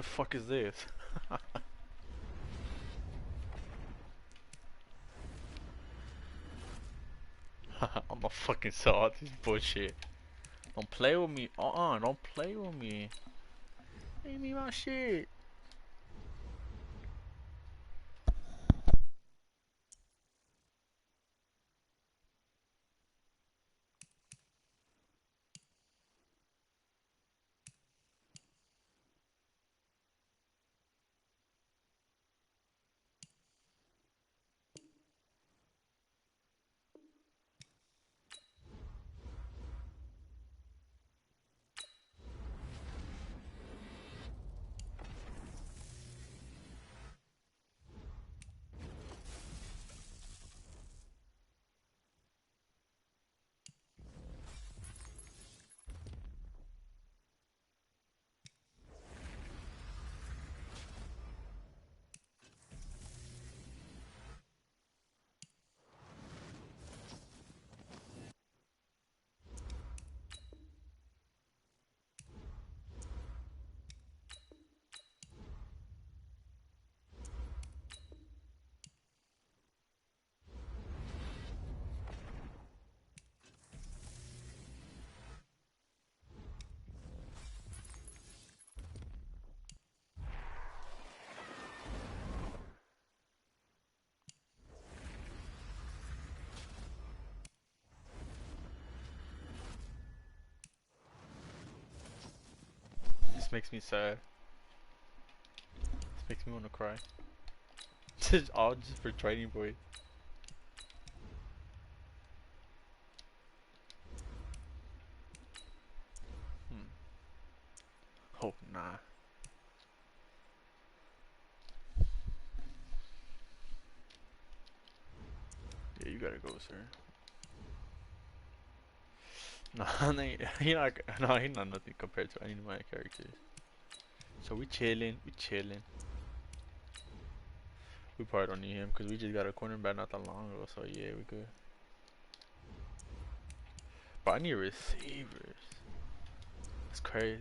the fuck is this? I'm a fucking sell all this bullshit. Don't play with me. Don't play with me. Give me my shit. This makes me sad. This makes me want to cry. This is all just for training boy. Oh nah. Yeah, you gotta go, sir. Nah, he not. No, he not nothing compared to any of my characters. So we chilling. We chilling. We probably don't need him because we just got a cornerback not that long ago. So yeah, we good. But I need receivers. That's crazy.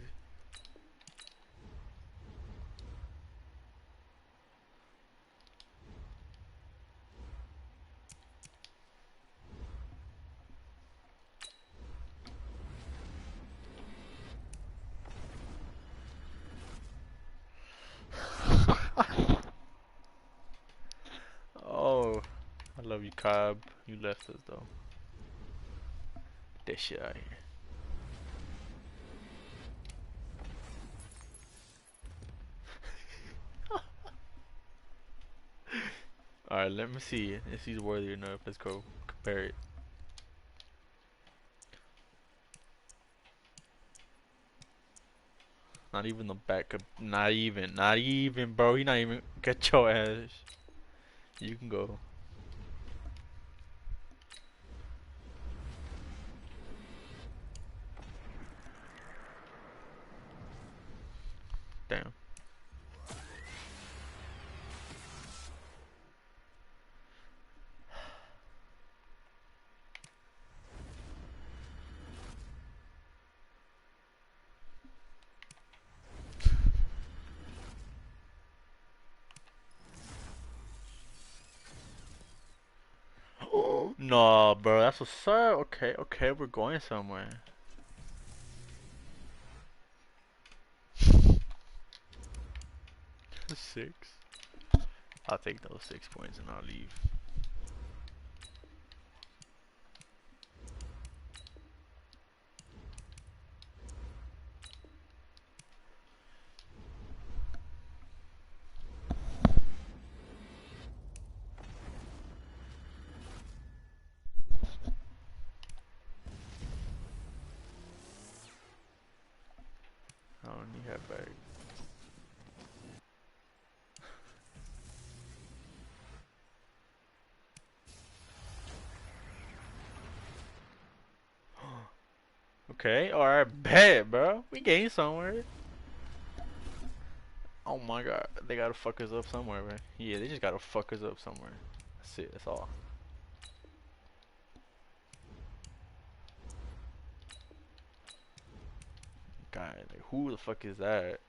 Oh, I love you, Cobb. You left us though. Get that shit out of here. Alright, let me see if he's worthy enough. Let's go compare it. Not even the backup. Not even. Not even, bro. He not even. Get your ass. You can go. Damn. No, bro. That's what's up. Okay, okay. We're going somewhere. Six. I'll take those 6 points and I'll leave. I don't need that bag. Okay, alright, bet, bro. We getting somewhere. Oh my god, they gotta fuck us up somewhere, man. Yeah, they just gotta fuck us up somewhere. That's it, that's all. God, like, who the fuck is that?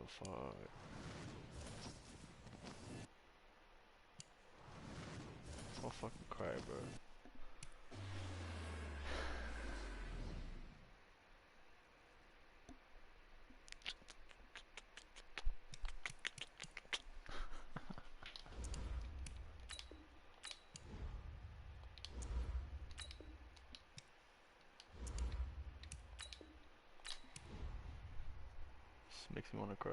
fuck? I'll fucking cry, bro. This makes me wanna cry.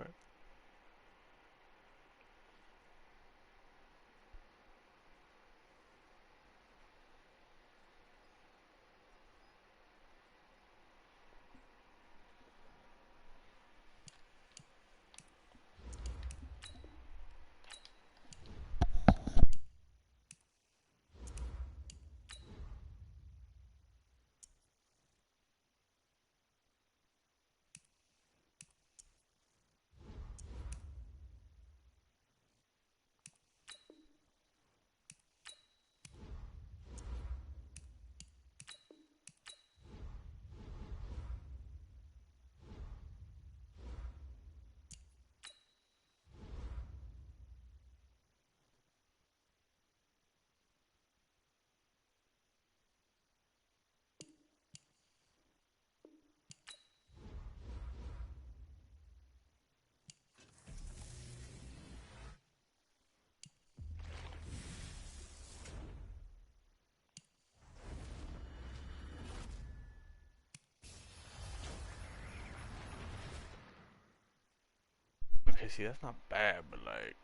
Okay, see, that's not bad, but like,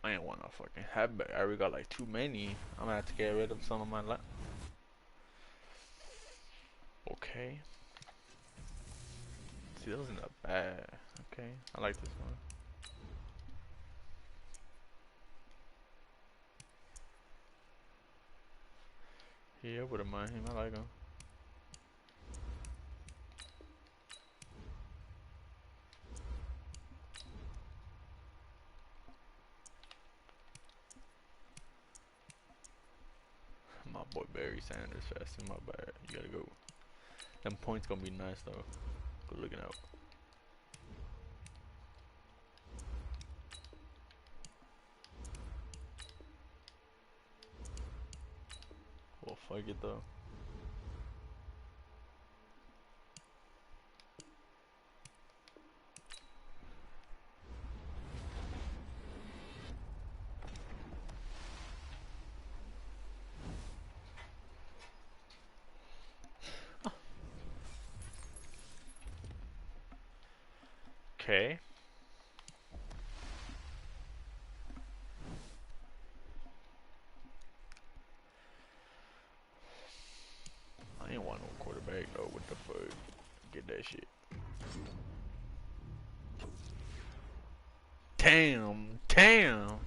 I ain't want to fucking have it. I already got like too many. I'm gonna have to get rid of some of my life. Okay. See, those isn't that bad. Okay, I like this one. Yeah, I wouldn't mind him. I like him. My boy Barry Sanders fast in my bad. You gotta go. Them points gonna be nice though. Good looking out. Well, fuck it though. Okay. I ain't want no quarterback though. What the fuck? Get that shit. Damn. Damn.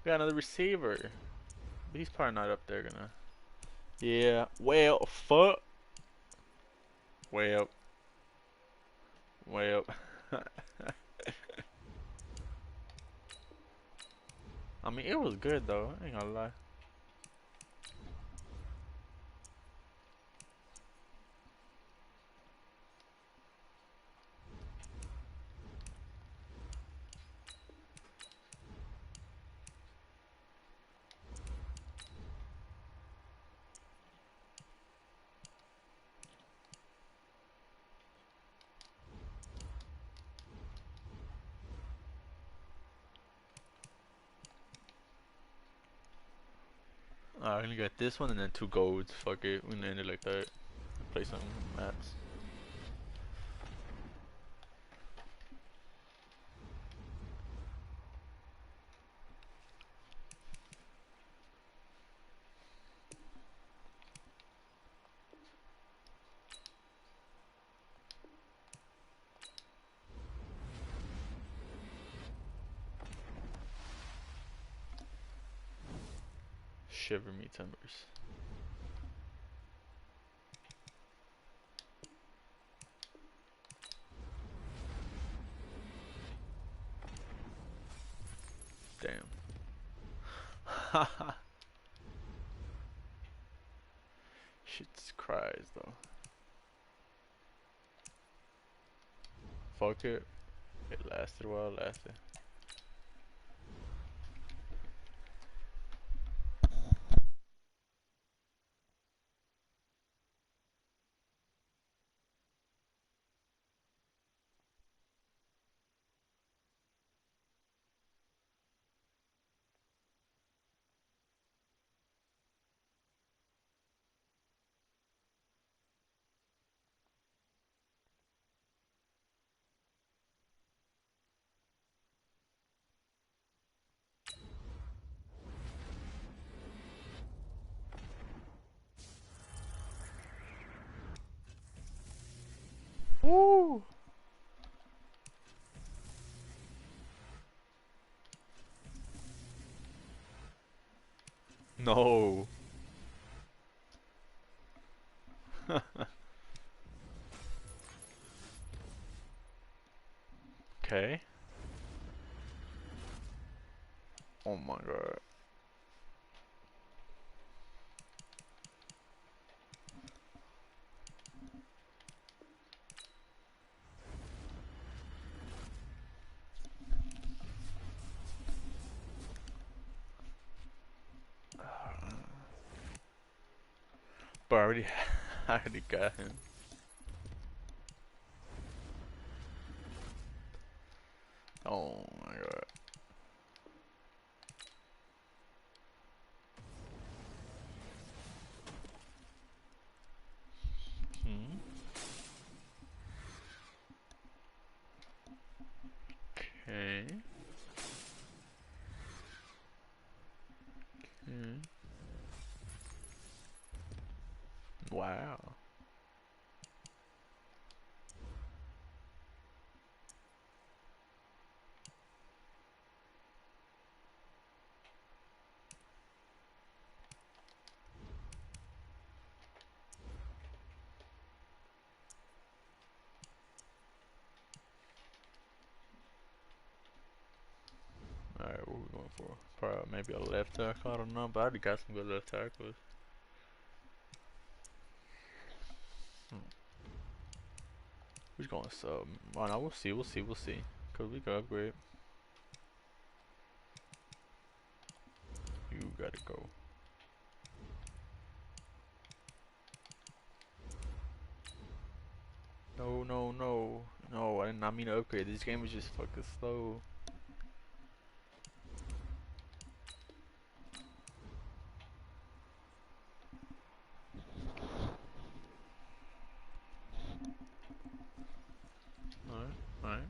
We got another receiver. But he's probably not up there gonna. Yeah. Well, fuck. Well. Well. I mean, it was good though. I ain't gonna lie. Alright, we're gonna get this one and then 2 golds. Fuck it. We're gonna end it like that. Play some maps. Shiver me timbers. Damn. Haha. Shit's cries though. Fuck it. It lasted while it lasted. Woo! No. Okay. Oh my god. But I already, I already got him. Oh my god. Hmm. Okay. Hmm. Wow. Alright, what we going for? Probably maybe a left tackle. I don't know, but I already got some good left tackles. Hmm. Who's going sub? Oh no, we'll see, we'll see, we'll see. Cause we can upgrade. You gotta go. No, no, no. No, I did not mean to upgrade. This game is just fucking slow. Alright, alright.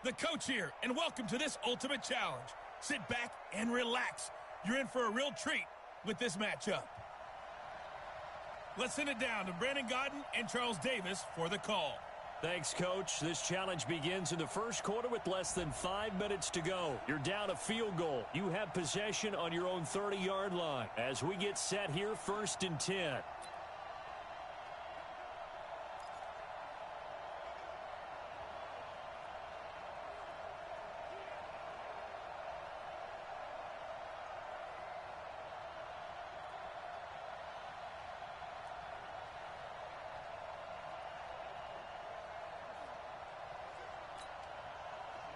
The coach here, and welcome to this ultimate challenge. Sit back and relax. You're in for a real treat with this matchup. Let's send it down to Brandon Godden and Charles Davis for the call. Thanks, Coach. This challenge begins in the first quarter with less than 5 minutes to go. You're down a field goal. You have possession on your own 30-yard line. As we get set here, 1st and 10.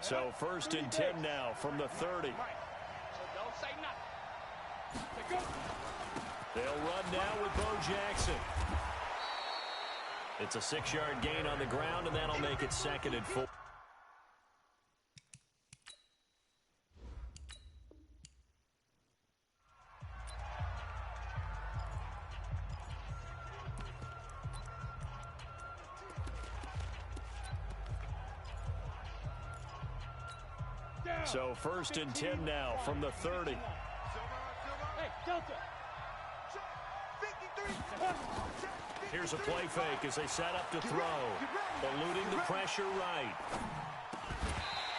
So 1st and 10 now from the 30. They'll run now with Bo Jackson. It's a 6-yard gain on the ground, and that'll make it 2nd and 4. So 1st and 10 now from the 30. Here's a play fake as they set up to throw. Eluding the pressure right.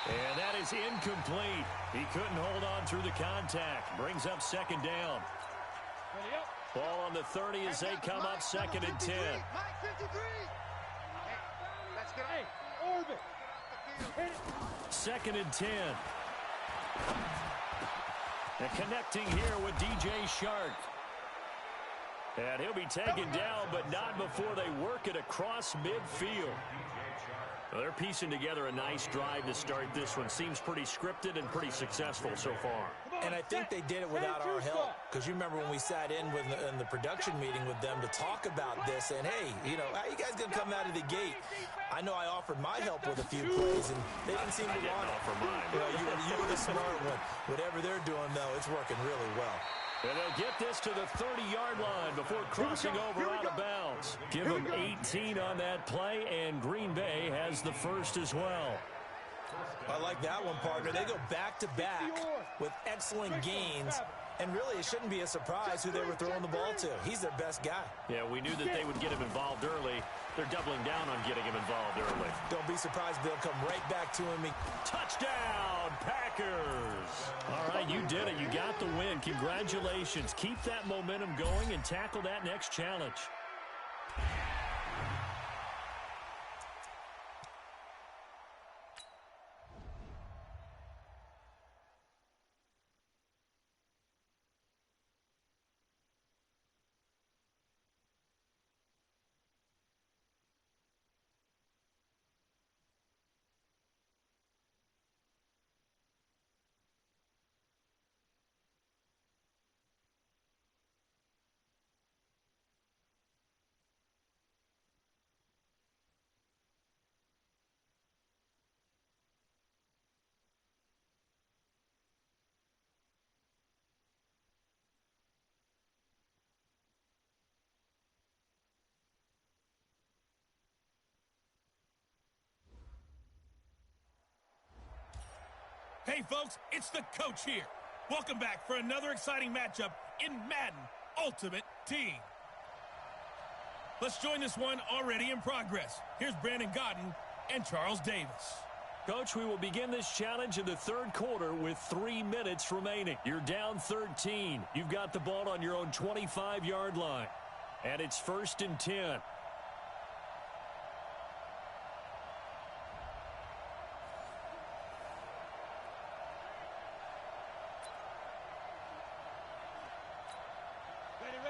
And that is incomplete. He couldn't hold on through the contact. Brings up 2nd down. Ball on the 30 as they come up 2nd and 10. Second and 10. And connecting here with DJ Shark. And he'll be taken down, but not before they work it across midfield. Well, they're piecing together a nice drive to start this one. Seems pretty scripted and pretty successful so far. And I think they did it without our help. Because you remember when we sat in the production meeting with them to talk about this. And, hey, you know, how you guys going to come out of the gate? I know I offered my help with a few plays, and they didn't seem to want it. Offer mine. You know, you were the smart one. Whatever they're doing, though, it's working really well. And they'll get this to the 30-yard line before crossing over out of bounds. Give them 18 on that play, and Green Bay has the first as well. I like that one, partner. They go back-to-back with excellent gains. And really, it shouldn't be a surprise who they were throwing the ball to. He's their best guy. Yeah, we knew that they would get him involved early. They're doubling down on getting him involved early. Don't be surprised they'll come right back to him. Touchdown, Packers! All right, you did it. You got the win. Congratulations. Keep that momentum going and tackle that next challenge. Hey, folks, it's the coach here. Welcome back for another exciting matchup in Madden Ultimate Team. Let's join this one already in progress. Here's Brandon Godden and Charles Davis. Coach, we will begin this challenge in the 3rd quarter with 3 minutes remaining. You're down 13. You've got the ball on your own 25-yard line. And it's 1st and 10.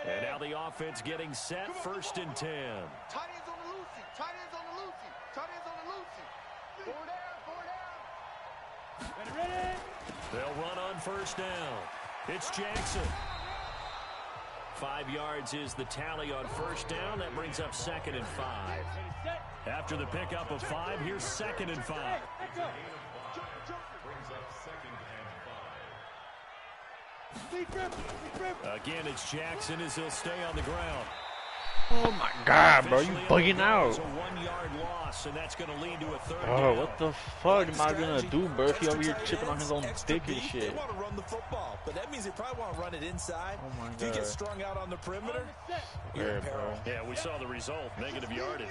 And now the offense getting set, 1st and 10. Tight ends on the loosey. Tight ends on the loosey. Tight ends on the loosey. 4 down. 4 down. Ready. They'll run on 1st down. It's Jackson. 5 yards is the tally on 1st down. That brings up 2nd and 5. After the pickup of 5, here's 2nd and 5. Speed grip. Again, it's Jackson as he'll stay on the ground. Oh my god, bro, you Officially bugging undergoes out. a 1-yard loss, and that's going to lead to a third Bro, down. what the fuck am I gonna do, bro, if he Extra over here tight chipping on his ends, own extra dick and beef, shit? They want to run the football, but that means they probably want to run it inside. Oh my If you get god. strung out on the perimeter, you're Swear, in peril. bro. Yeah, we saw the result, negative yardage.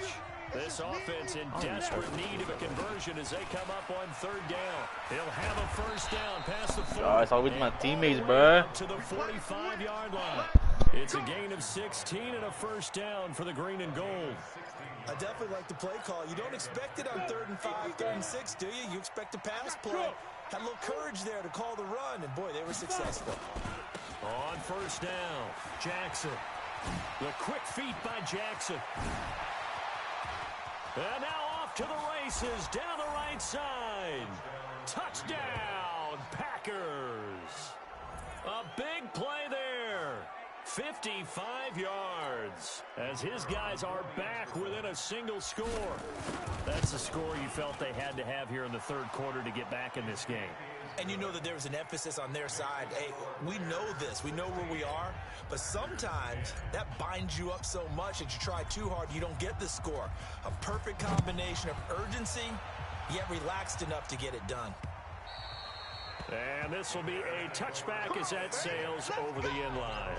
This offense in desperate need of a conversion as they come up on third down. He'll have a first down past the 40. Oh, it's always my and teammates, all the way bro. out to the 45-yard line. It's a gain of 16 and a first down for the green and gold. I definitely like the play call. You don't expect it on 3rd and 5, 3rd and 6, do you? You expect a pass play. Had a little courage there to call the run, and boy, they were successful. On first down, Jackson. The quick feet by Jackson. And now off to the races down the right side. Touchdown, Packers. A big play there. 55 yards as his guys are back within a single score. That's the score you felt they had to have here in the third quarter to get back in this game. And you know that there was an emphasis on their side. Hey, we know this. We know where we are. But sometimes that binds you up so much that you try too hard, you don't get the score. A perfect combination of urgency, yet relaxed enough to get it done. And this will be a touchback as that sails over the end line.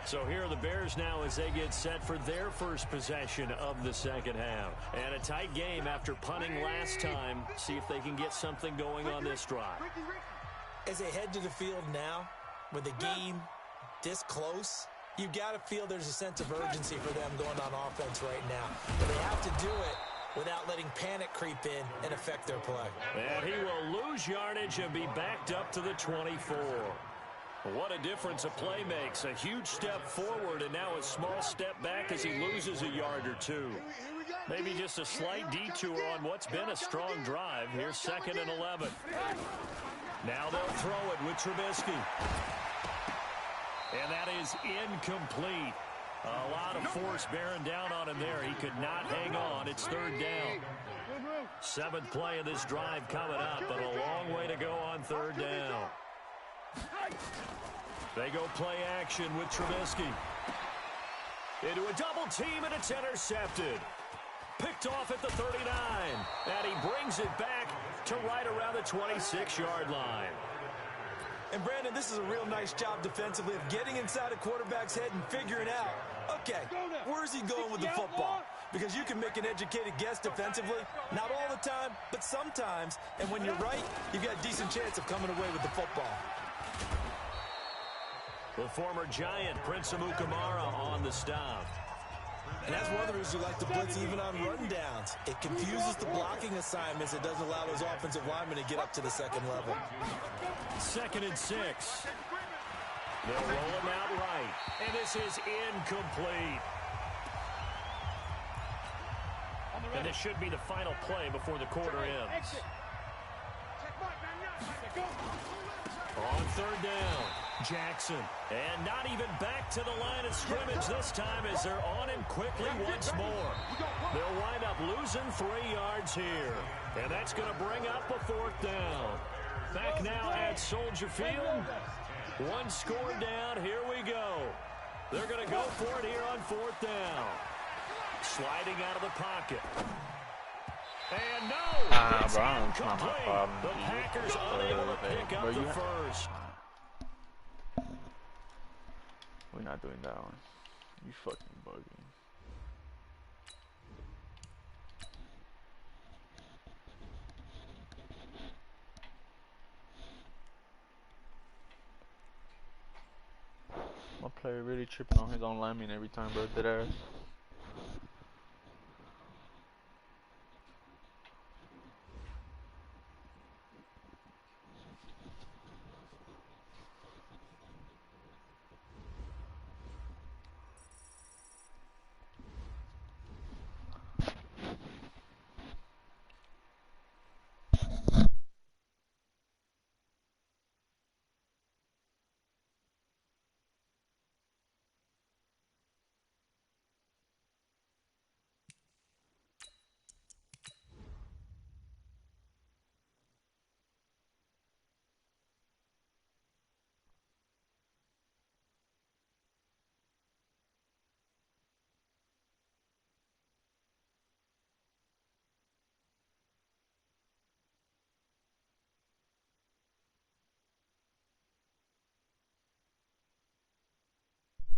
So here are the Bears now as they get set for their first possession of the second half. And a tight game after punting last time. See if they can get something going on this drive. As they head to the field now, with the game this close, you've got to feel there's a sense of urgency for them going on offense right now. But they have to do it without letting panic creep in and affect their play. And he will lose yardage and be backed up to the 24. What a difference a play makes. A huge step forward and now a small step back as he loses a yard or two. Maybe just a slight detour on what's been a strong drive. Here's 2nd and 11. Now they'll throw it with Trubisky. And that is incomplete. A lot of force bearing down on him there. He could not hang on. It's 3rd down. 7th play of this drive coming up, but a long way to go on 3rd down. They go play action with Trubisky. Into a double team, and it's intercepted. Picked off at the 39. And he brings it back to right around the 26-yard line. And Brandon, this is a real nice job defensively of getting inside a quarterback's head and figuring out, okay, where's he going with the football? Because you can make an educated guess defensively, not all the time, but sometimes. And when you're right, you've got a decent chance of coming away with the football. The former Giant, Prince Amukamara, on the stop. And that's one of the reasons we like to blitz even on rundowns. It confuses the blocking assignments. It doesn't allow those offensive linemen to get up to the second level. 2nd and 6. They'll roll him out right. And this is incomplete. And this should be the final play before the quarter ends. On 3rd down, Jackson. And not even back to the line of scrimmage this time as they're on him quickly once more. They'll wind up losing 3 yards here. And that's going to bring up a 4th down. Back now at Soldier Field. 1 score down. Here we go. They're going to go for it here on 4th down. Sliding out of the pocket. And no! It's bro, it's not my incomplete. problem. The Packers unable to pick up the first. We're not doing that one. You fucking bugging. My player really tripping on his own lineman every time, bro. Deadass.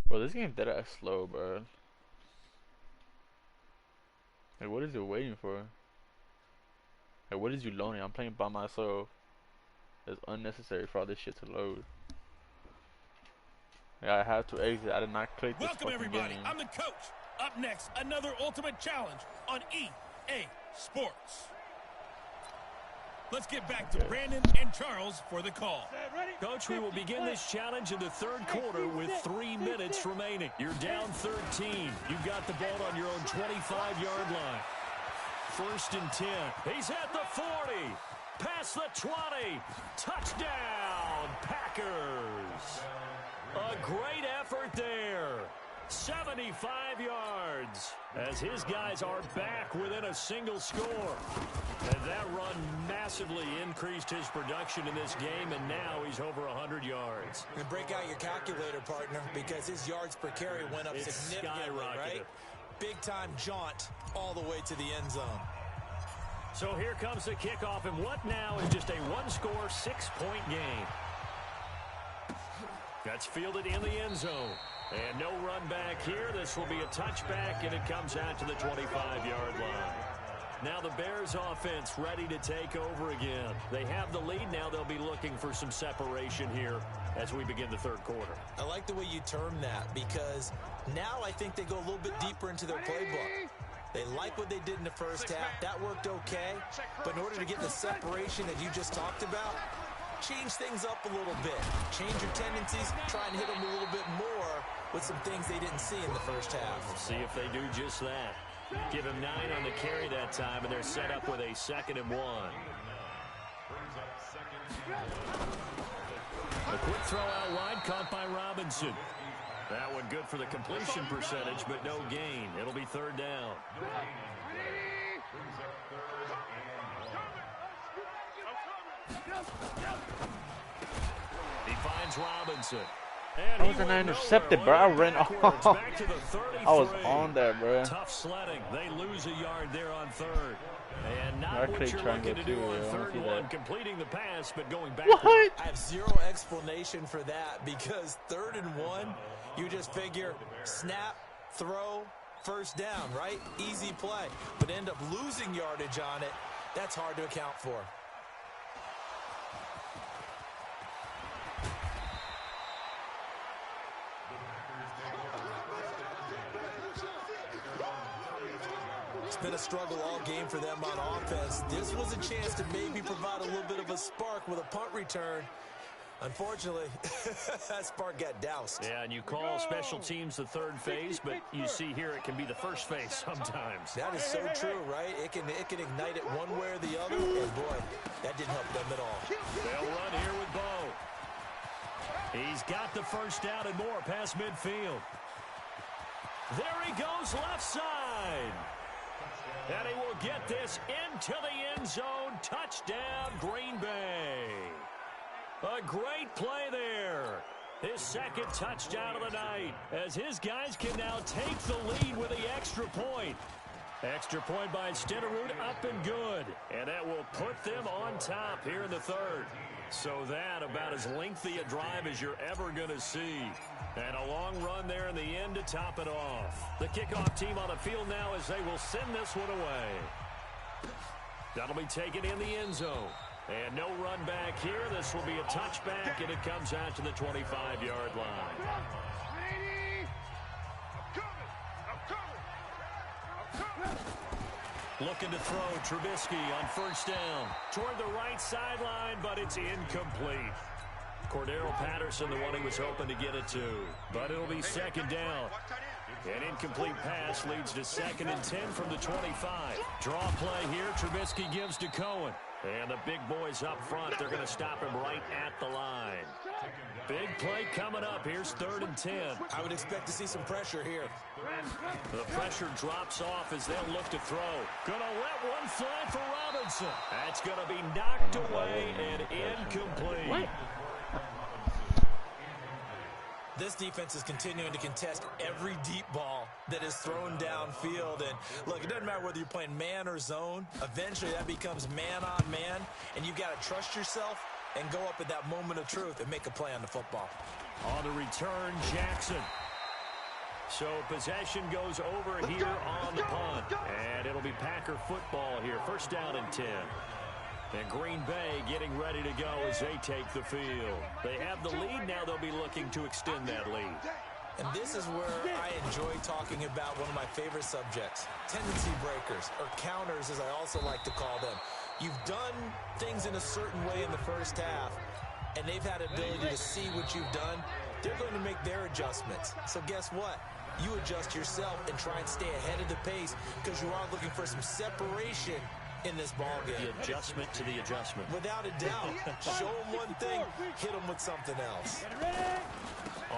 Bro, this game dead ass slow, bro. Like, what is it waiting for? Like, what is you loading? I'm playing by myself. It's unnecessary for all this shit to load. Yeah, I have to exit. I did not click this Welcome, fucking everybody. game. I'm the coach. Up next, another Ultimate Challenge on EA Sports. Let's get back to Brandon and Charles for the call. Coach, we will begin this challenge in the third quarter with 3 minutes remaining. You're down 13. You've got the ball on your own 25-yard line. 1st and 10. He's at the 40. Past the 20. Touchdown, Packers. A great effort there. 75 yards as his guys are back within a single score. And that run massively increased his production in this game, and now he's over 100 yards. And break out your calculator, partner, because his yards per carry went up significantly, right? Big-time jaunt all the way to the end zone. So here comes the kickoff, and what now is just a one-score, 6-point game. That's fielded in the end zone. And no run back here. This will be a touchback, and it comes out to the 25-yard line. Now the Bears offense ready to take over again. They have the lead. Now they'll be looking for some separation here as we begin the third quarter. I like the way you term that, because now I think they go a little bit deeper into their playbook. They like what they did in the first half. That worked okay. But in order to get the separation that you just talked about, change things up a little bit. Change your tendencies. Try and hit them a little bit more with some things they didn't see in the first half. We'll see if they do just that. Give him 9 on the carry that time, and they're set up with a 2nd and 1. A quick throw out wide, caught by Robinson. That one good for the completion percentage, but no gain. It'll be 3rd down. He finds Robinson. And How was I intercepted, bro? I ran off. I was on that, bro. Tough sledding. They lose a yard there on 3rd. And not what you're triangle looking to do too, on yeah, 3rd and 1, completing the pass, but going back. What? I have zero explanation for that, because 3rd and 1, you just figure snap, throw, 1st down, right? Easy play. But end up losing yardage on it. That's hard to account for. It's been a struggle all game for them on offense. This was a chance to maybe provide a little bit of a spark with a punt return. Unfortunately, that spark got doused. Yeah, and you call special teams the 3rd phase, but you see here it can be the 1st phase sometimes. That is so true, right? It can ignite it one way or the other, and boy, that didn't help them at all. They'll run here with Bo. He's got the 1st down and more past midfield. There he goes left side. And he will get this into the end zone. Touchdown, Green Bay. A great play there. His 2nd touchdown of the night, as his guys can now take the lead with the extra point. Extra point by Stenerud, up and good. And that will put them on top here in the 3rd. So that about as lengthy a drive as you're ever going to see. And a long run there in the end to top it off. The kickoff team on the field now as they will send this one away. That'll be taken in the end zone. And no run back here. This will be a touchback, and it comes out to the 25-yard line. Looking to throw, Trubisky on 1st down. Toward the right sideline, but it's incomplete. Cordero Patterson, the one he was hoping to get it to. But it'll be 2nd down. An incomplete pass leads to 2nd and 10 from the 25. Draw play here. Trubisky gives to Cohen. And the big boys up front, they're going to stop him right at the line. Big play coming up. Here's 3rd and 10. I would expect to see some pressure here. The pressure drops off as they'll look to throw. Going to let one fly for Robinson. That's going to be knocked away and incomplete. What? This defense is continuing to contest every deep ball that is thrown downfield. And look, it doesn't matter whether you're playing man or zone. Eventually that becomes man on man, and you've got to trust yourself and go up at that moment of truth and make a play on the football. On the return, Jackson. So possession goes over here on the punt. And it'll be Packer football here. First down and 10. And Green Bay getting ready to go as they take the field. They have the lead. Now they'll be looking to extend that lead. And this is where I enjoy talking about one of my favorite subjects, tendency breakers, or counters as I also like to call them. You've done things in a certain way in the first half, and they've had ability to see what you've done. They're going to make their adjustments. So guess what? You adjust yourself and try and stay ahead of the pace because you are looking for some separation in this ball game. The adjustment to the adjustment. Without a doubt. Show them one thing, hit them with something else.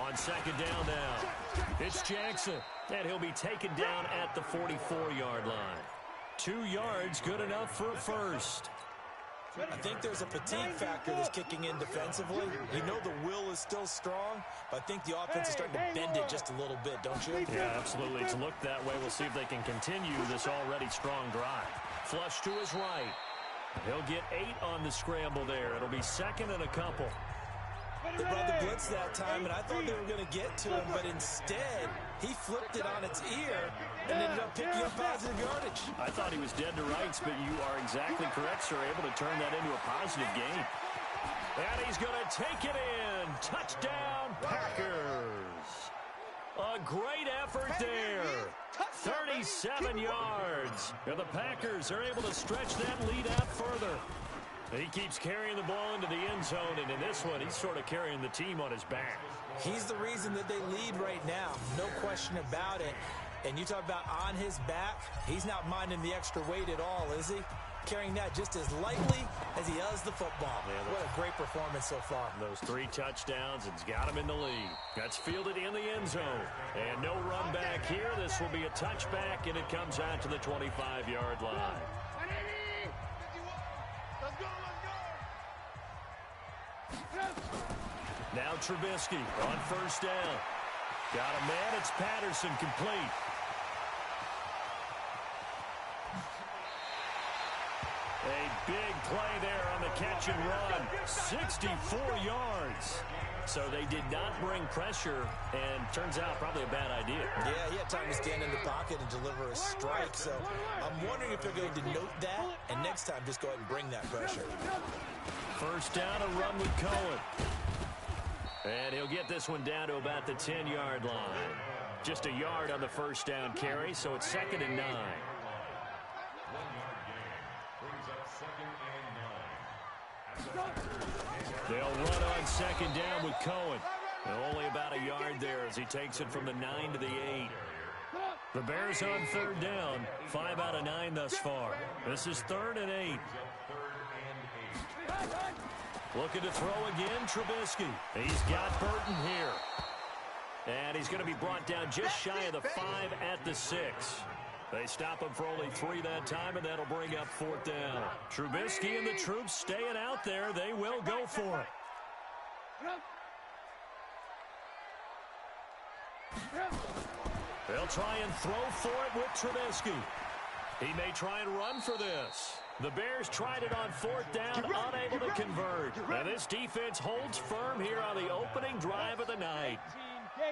On second down now, it's Jackson, and he'll be taken down at the 44-yard line. 2 yards, good enough for a first. I think there's a fatigue factor that's kicking in defensively. You know the will is still strong, but I think the offense is starting to bend it just a little bit, don't you? Yeah, absolutely. It's looked that way. We'll see if they can continue this already strong drive. Flush to his right. He'll get 8 on the scramble there. It'll be second and a couple. They brought the blitz that time, and I thought they were going to get to him, but instead, he flipped it on its ear and ended up picking up positive yardage. I thought he was dead to rights, but you are exactly correct, sir. Able to turn that into a positive gain. And he's going to take it in. Touchdown, Packers. A great effort there. 37 yards. And the Packers are able to stretch that lead out further. He keeps carrying the ball into the end zone, and in this one, he's sort of carrying the team on his back. He's the reason that they lead right now. No question about it. And you talk about on his back, he's not minding the extra weight at all, is he? Carrying that just as lightly as he does the football. Yeah, what a great performance so far. Those 3 touchdowns, it's got him in the lead. That's fielded in the end zone. And no run back here. This will be a touchback, and it comes out to the 25-yard line. Now Trubisky on first down. Got a man. It's Patterson complete. A big play there on the catch and run. 64 yards. So they did not bring pressure, and turns out probably a bad idea. Yeah, he had time to stand in the pocket and deliver a strike. So I'm wondering if they're going to note that, and next time just go ahead and bring that pressure. First down, a run with Cohen. And he'll get this one down to about the 10-yard line. Just a yard on the first down carry, so it's second and 9. They'll run on second down with Cohen. Only about a yard there as he takes it from the 9 to the 8. The Bears on third down, 5 out of 9 thus far. This is 3rd and 8. Looking to throw again, Trubisky. He's got Burton here. And he's going to be brought down just shy of the 5 at the 6. They stop him for only 3 that time, and that'll bring up 4th down. Trubisky and the troops staying out there. They will go for it. They'll try and throw for it with Trubisky. He may try and run for this. The Bears tried it on 4th down, unable to convert. And this defense holds firm here on the opening drive of the night.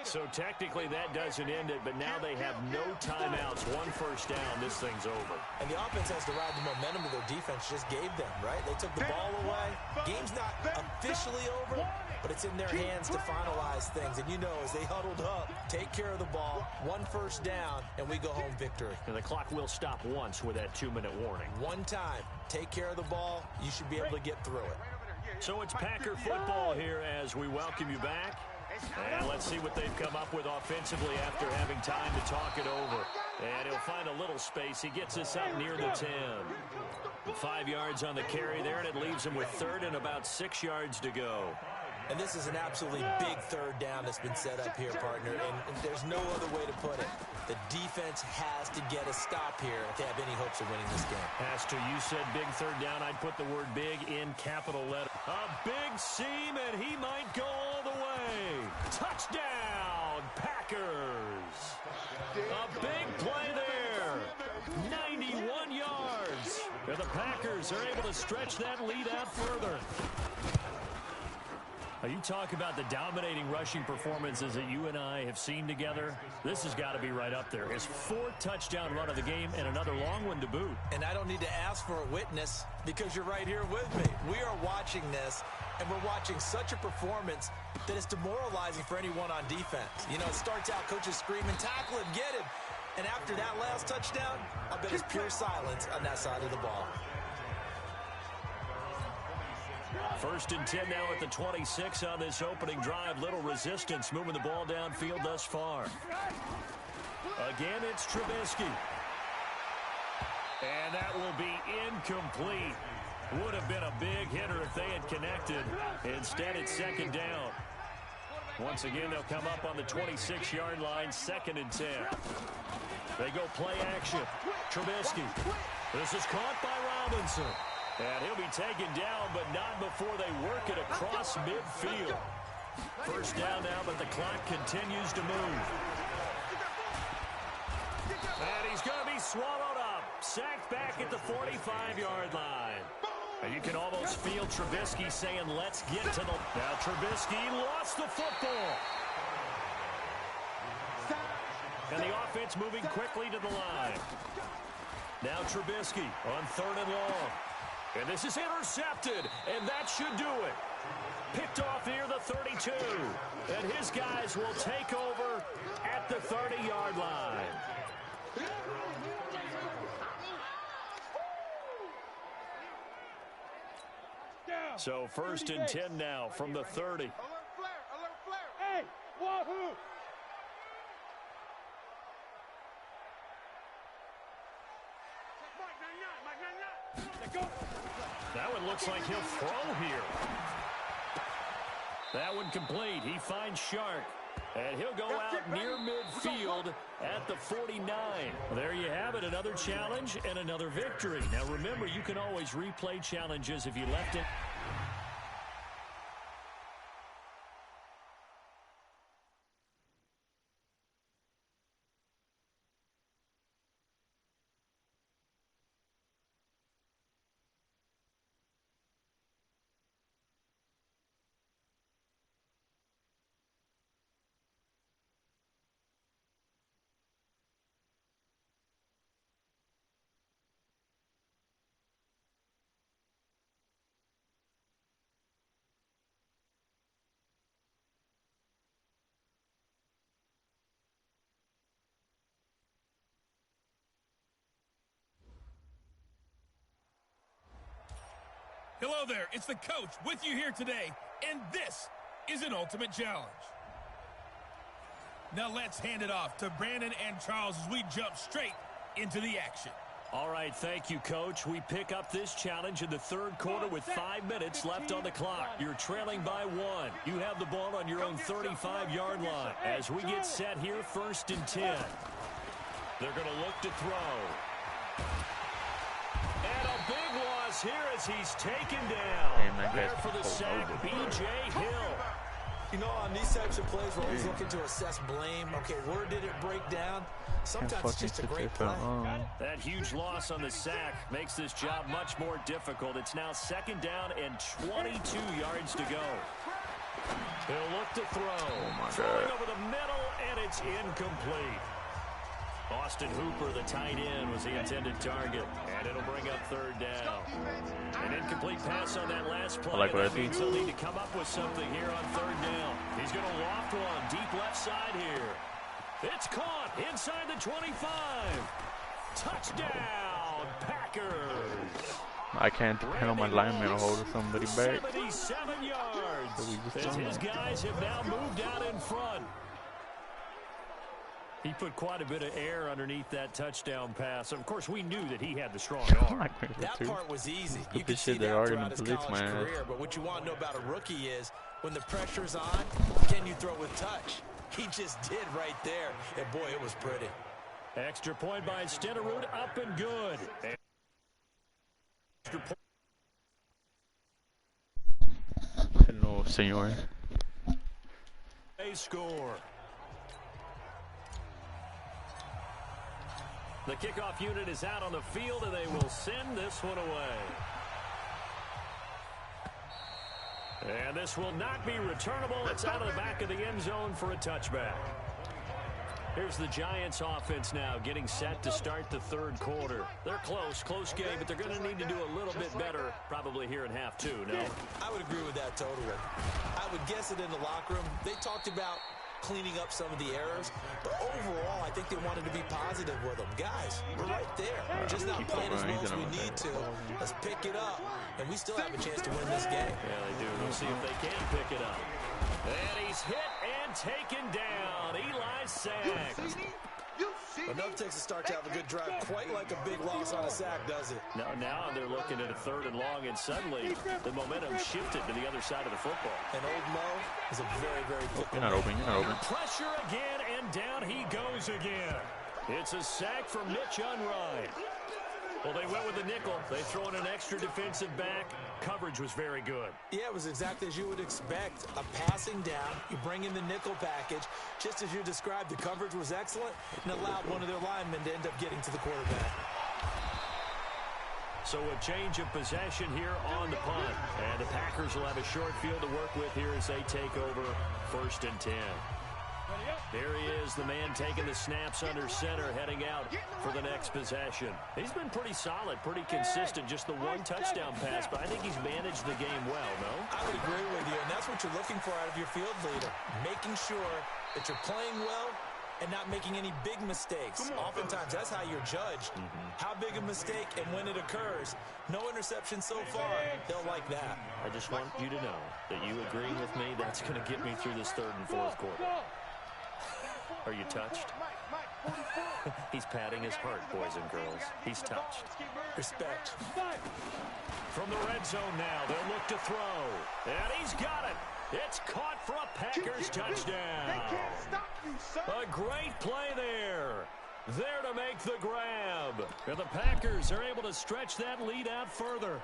So technically that doesn't end it, but now they have no timeouts. 1 first down, this thing's over. And the offense has to ride the momentum that their defense just gave them, right? They took the ball away. Game's not officially over, but it's in their hands to finalize things. And you know, as they huddled up, take care of the ball, 1 first down, and we go home victory. And the clock will stop once with that 2-minute warning. One time, take care of the ball, you should be able to get through it. So it's Packer football here as we welcome you back. And let's see what they've come up with offensively after having time to talk it over. And he'll find a little space. He gets us up near the 10. 5 yards on the carry there, and it leaves him with 3rd and about 6 yards to go. And this is an absolutely big 3rd down that's been set up here, partner. And there's no other way to put it. The defense has to get a stop here if they have any hopes of winning this game. Has to. You said big 3rd down. I'd put the word big in capital letters. A big seam, and he might go all the way. Touchdown, Packers. A big play there. 91 yards. And the Packers are able to stretch that lead out further. You talk about the dominating rushing performances that you and I have seen together. This has got to be right up there. His 4th touchdown run of the game and another long one to boot. And I don't need to ask for a witness because you're right here with me. We are watching this, and we're watching such a performance that it's demoralizing for anyone on defense. You know, it starts out coaches screaming, tackle him, get him. And after that last touchdown, I bet it's pure silence on that side of the ball. 1st and 10 now at the 26 on this opening drive. Little resistance moving the ball downfield thus far. Again, it's Trubisky. And that will be incomplete. Would have been a big hitter if they had connected. Instead, it's 2nd down. Once again, they'll come up on the 26-yard line, 2nd and 10. They go play action. Trubisky. This is caught by Robinson. And he'll be taken down, but not before they work it across midfield. 1st down now, but the clock continues to move. And he's going to be swallowed up. Sacked back at the 45-yard line. And you can almost feel Trubisky saying, let's get to the... Now Trubisky lost the football. And the offense moving quickly to the line. Now Trubisky on 3rd and long. And this is intercepted, and that should do it. Picked off near the 32. And his guys will take over at the 30-yard line. So 1st and 10 now from the 30. Alert flare, alert flare. Hey, wahoo! That one looks like he'll throw here. That one complete. He finds Shark. And he'll go out near midfield at the 49. There you have it, another challenge and another victory. Now remember, you can always replay challenges if you left it. Hello there, it's the coach with you here today, and this is an ultimate challenge. Now let's hand it off to Brandon and Charles as we jump straight into the action. All right, thank you, Coach. We pick up this challenge in the 3rd quarter with 5 minutes left on the clock. You're trailing by 1. You have the ball on your own 35-yard line. As we get set here, 1st and 10. They're going to look to throw. And a big loss here as he's taken down. There for the sack, B.J. Hill. You know, on these types of plays, we're always looking to assess blame. Okay, where did it break down? Sometimes it's just a great play. That huge loss on the sack makes this job much more difficult. It's now 2nd down and 22 yards to go. He'll look to throw. Oh my Throwing God. over the middle, and it's incomplete. Austin Hooper, the tight end, was the intended target, and it'll bring up 3rd down. An incomplete pass on that last play. That means they'll need to come up with something here on 3rd down. He's going to loft one deep left side here. It's caught inside the 25. Touchdown, Packers. I can't depend on my lineman to hold somebody back. 77 yards. As his guys have now moved out in front. He put quite a bit of air underneath that touchdown pass. Of course, we knew that he had the strong arm. That part was easy. You could see that throughout his college career. But what you want to know about a rookie is when the pressure's on, can you throw with touch? He just did right there. And, boy, it was pretty. Extra point by Stenerud, up and good. Extra point. Hello, senor. A score. The kickoff unit is out on the field, and they will send this one away. And this will not be returnable. It's out of the back of the end zone for a touchback. Here's the Giants offense now getting set to start the third quarter. They're close game, but they're going to need to do a little bit better probably here in half two, no? I would agree with that totally. I would guess it in the locker room. They talked about cleaning up some of the errors, but overall, I think they wanted to be positive with them. Guys, we're right there. We're just not playing as well as we need to. Let's pick it up, and we still have a chance to win this game. Yeah, they do. We'll see if they can pick it up. And he's hit and taken down. Eli sacked. Enough takes a start to have a good drive. Quite like a big loss on a sack, does it? Now they're looking at a 3rd and long, and suddenly the momentum shifted to the other side of the football. And old Mo is a very, very quick. You're not open. You're not open. Pressure again, and down he goes again. It's a sack for Mitch Unrein. Well, they went with the nickel. They throw in an extra defensive back. Coverage was very good. Yeah, it was exactly as you would expect. A passing down. You bring in the nickel package. Just as you described, the coverage was excellent and allowed one of their linemen to end up getting to the quarterback. So a change of possession here on the punt. And the Packers will have a short field to work with here as they take over 1st and 10. There he is, the man taking the snaps under center, heading out for the next possession. He's been pretty solid, pretty consistent, just the one touchdown pass, but I think he's managed the game well, no? I would agree with you, and that's what you're looking for out of your field leader, making sure that you're playing well and not making any big mistakes. Oftentimes, that's how you're judged. How big a mistake and when it occurs. No interception so far. They'll like that. I just want you to know that you agreeing with me, that's going to get me through this 3rd and 4th quarter. Are you touched? He's patting his heart, boys and girls. He's touched. Respect. From the red zone now, they'll look to throw. And he's got it. It's caught for a Packers touchdown. A great play there. There to make the grab. And the Packers are able to stretch that lead out further.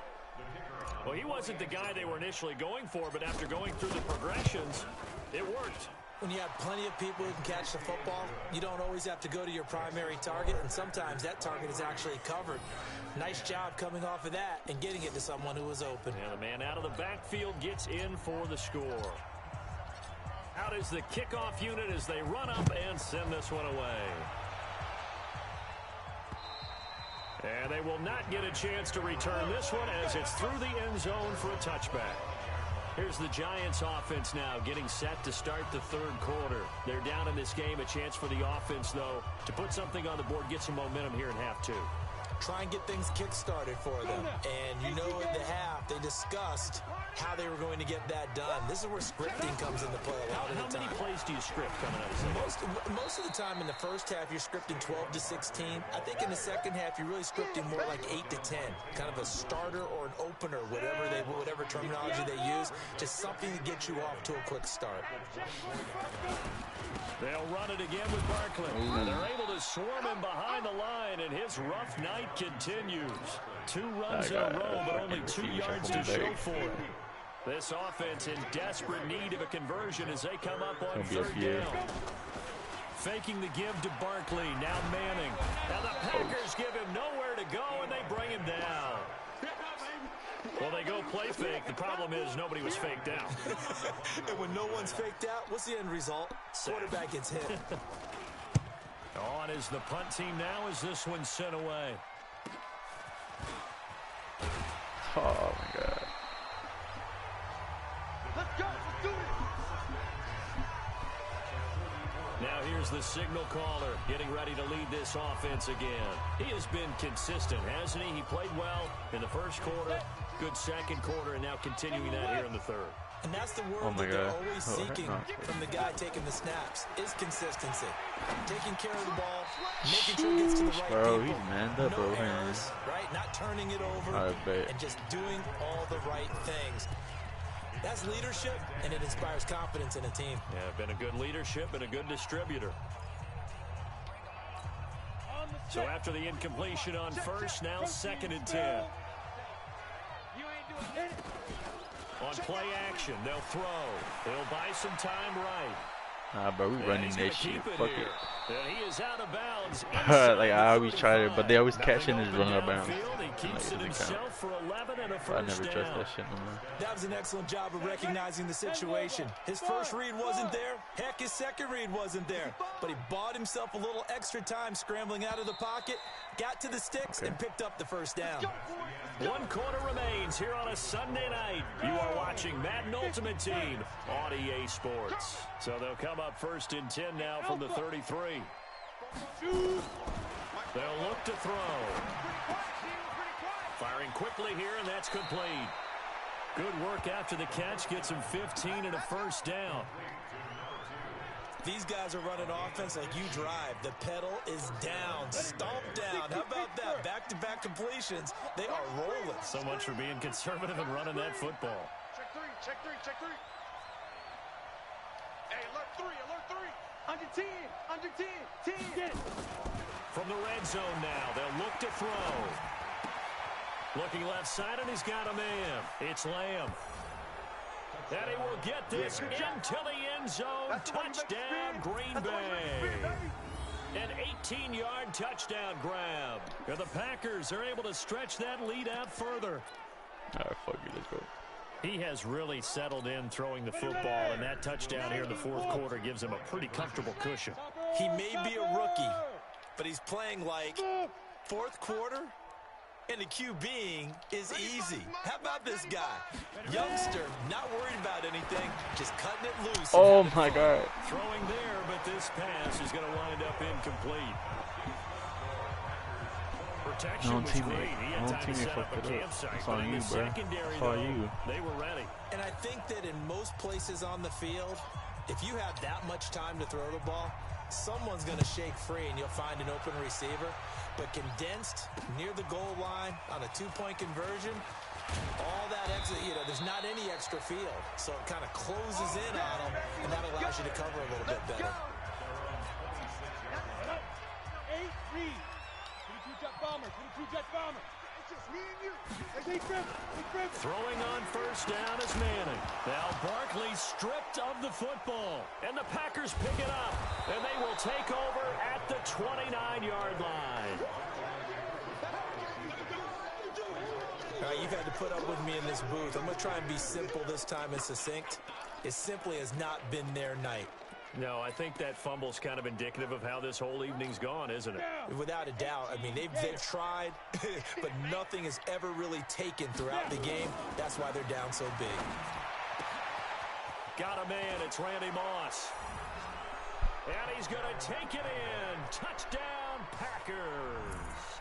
Well, he wasn't the guy they were initially going for, but after going through the progressions, it worked. When you have plenty of people who can catch the football, you don't always have to go to your primary target, and sometimes that target is actually covered. Nice job coming off of that and getting it to someone who was open. And the man out of the backfield gets in for the score. Out is the kickoff unit as they run up and send this one away. And they will not get a chance to return this one as it's through the end zone for a touchback. Here's the Giants offense now getting set to start the 3rd quarter. They're down in this game. A chance for the offense, though, to put something on the board, get some momentum here in half 2. Try and get things kick-started for them. And you know in the half, they discussed how they were going to get that done. This is where scripting comes into play a lot of the time. How many plays do you script coming out of Most of the time in the first half, you're scripting 12 to 16. I think in the second half, you're really scripting more like 8 to 10. Kind of a starter or an opener, whatever terminology they use. Just something to get you off to a quick start. They'll run it again with Barkley. And they're able to swarm him behind the line, and his rough night continues. 2 runs in a row, but only 2 yards to show for it. This offense in desperate need of a conversion as they come up on 3rd down. Faking the give to Barkley, now Manning. And the Packers give him nowhere to go, and they bring him down. Well, they go play fake. The problem is nobody was faked out. And when no one's faked out, what's the end result? Quarterback gets hit. On is the punt team now as this one's sent away. Oh, my God. Let's go. Let's do it. Now here's the signal caller getting ready to lead this offense again. He has been consistent, hasn't he? He played well in the first quarter, good second quarter, and now continuing that here in the 3rd. And that's the word that they're always seeking from the guy taking the snaps, is consistency. Taking care of the ball, making sure it gets to the right people. He's manned up, no errors, right? Not turning it over and just doing all the right things. That's leadership, and it inspires confidence in a team. Yeah, been a good leadership and a good distributor. So after the incompletion on first, now 2nd and 10. On play action, they'll throw. They'll buy some time right. Nah, bro, we And running he's that gonna shit. keep it Fuck here. it. And he is out of bounds. Like I always try to, but they always catching Nothing his open run out bounds. downfield. He keeps it Like, it doesn't count. himself for 11 and a But I first never trust down. that shit no more. That was an excellent job of recognizing the situation. His first read wasn't there. Heck, his second read wasn't there. But he bought himself a little extra time scrambling out of the pocket, got to the sticks, and picked up the first down. 1 quarter remains here on a Sunday night. You are watching Madden Ultimate Team on EA Sports. So they'll come up first and 10 now from the 33. They'll look to throw. Firing quickly here, and that's complete. Good work after the catch. Gets him 15 and a first down. These guys are running offense like you drive. The pedal is down, stomp down. How about that? Back-to-back completions. They are rolling. So much for being conservative and running that football. Check three, check three, check three. Hey, alert three, alert three. Under 10, under 10, 10. Get it. From the red zone now, they'll look to throw. Looking left side, and he's got a man. It's Lamb. And he will get this into the end zone. Touchdown, Green Bay. An 18-yard touchdown grab. And the Packers are able to stretch that lead out further. All right, fuck it, let's go. He has really settled in throwing the football, and that touchdown here in the fourth quarter gives him a pretty comfortable cushion. He may be a rookie, but he's playing like fourth quarter, and the QBing is easy. How about this guy? Youngster, not worried about anything, just cutting it loose. Oh my God. Throwing there, but this pass is going to wind up incomplete. Protection No was teammate. great. He had No time to teammate set up a fucked it up. campsite. It's But on in you, the bro. secondary, It's on though, you. they were ready. And I think that in most places on the field, if you have that much time to throw the ball, someone's going to shake free and you'll find an open receiver. But condensed near the goal line on a two-point conversion, all that extra, there's not any extra field. So it kind of closes in on them, and that allows you to cover a little bit better. 8 read. 22 jet bomber, 22 jet bomber. It's just me and you. Hey, Griffin. Throwing on first down is Manning. Now Barkley stripped of the football. And the Packers pick it up. And they will take over at the 29-yard line. All right, you've had to put up with me in this booth. I'm going to try and be simple this time and succinct. It simply has not been their night. No, I think that fumble's kind of indicative of how this whole evening's gone, isn't it? Without a doubt. I mean, they've tried, but nothing has ever really taken throughout the game. That's why they're down so big. Got a man. It's Randy Moss. And he's going to take it in. Touchdown, Packers.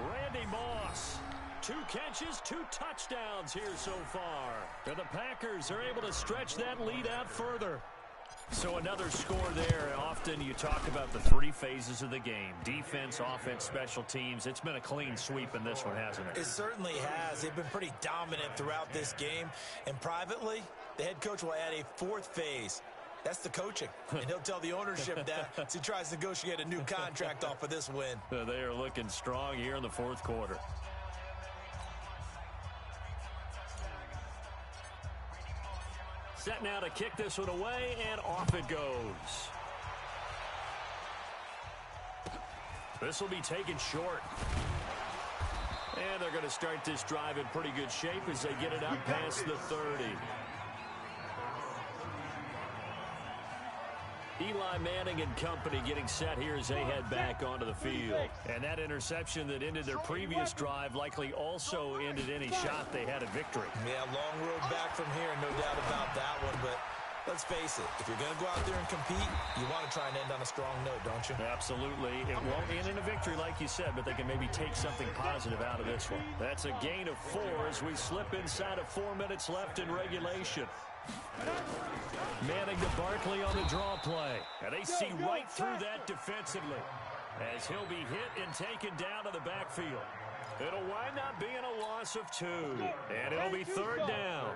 Randy Moss. 2 catches, 2 touchdowns here so far. And the Packers are able to stretch that lead out further. So another score there. Often you talk about the 3 phases of the game. Defense, offense, special teams. It's been a clean sweep in this one, hasn't it? It certainly has. They've been pretty dominant throughout this game. And privately, the head coach will add a 4th phase. That's the coaching. And he'll tell the ownership that as he tries to negotiate a new contract off of this win. They are looking strong here in the fourth quarter. Set now to kick this one away, and off it goes. This will be taken short. And they're going to start this drive in pretty good shape as they get it out past the 30. Eli Manning and company getting set here as they head back onto the field. And that interception that ended their previous drive likely also ended any shot they had at victory. Yeah, long road back from here, no doubt about that one. But let's face it, if you're going to go out there and compete, you want to try and end on a strong note, don't you? Absolutely. It won't end in a victory like you said, but they can maybe take something positive out of this one. That's a gain of 4 as we slip inside of 4 minutes left in regulation. Manning to Barkley on the draw play. And they see right through that defensively as he'll be hit and taken down to the backfield. It'll wind up being a loss of 2. And it'll be 3rd down.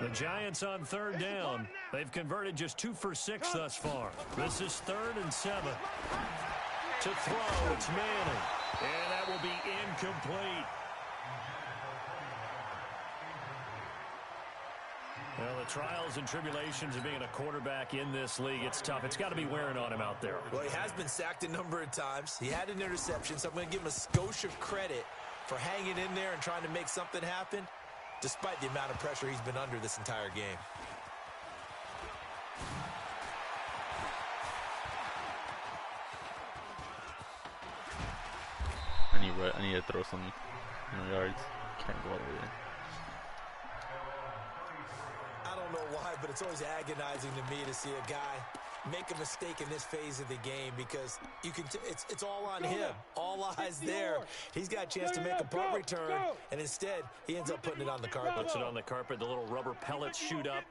The Giants on 3rd down. They've converted just 2 for 6 thus far. This is 3rd and 7. To throw, it's Manning. And that will be incomplete. Well, the trials and tribulations of being a quarterback in this league, it's tough. It's got to be wearing on him out there. Well, he has been sacked a number of times. He had an interception, so I'm going to give him a skosh of credit for hanging in there and trying to make something happen, despite the amount of pressure he's been under this entire game. I need to throw some yards. Can't go all the way. I don't know why, but it's always agonizing to me to see a guy make a mistake in this phase of the game, because you can it's all on him. All eyes there. He's got a chance to make a punt return, and instead he ends up putting it on the carpet. Puts it on the carpet. The little rubber pellets shoot up.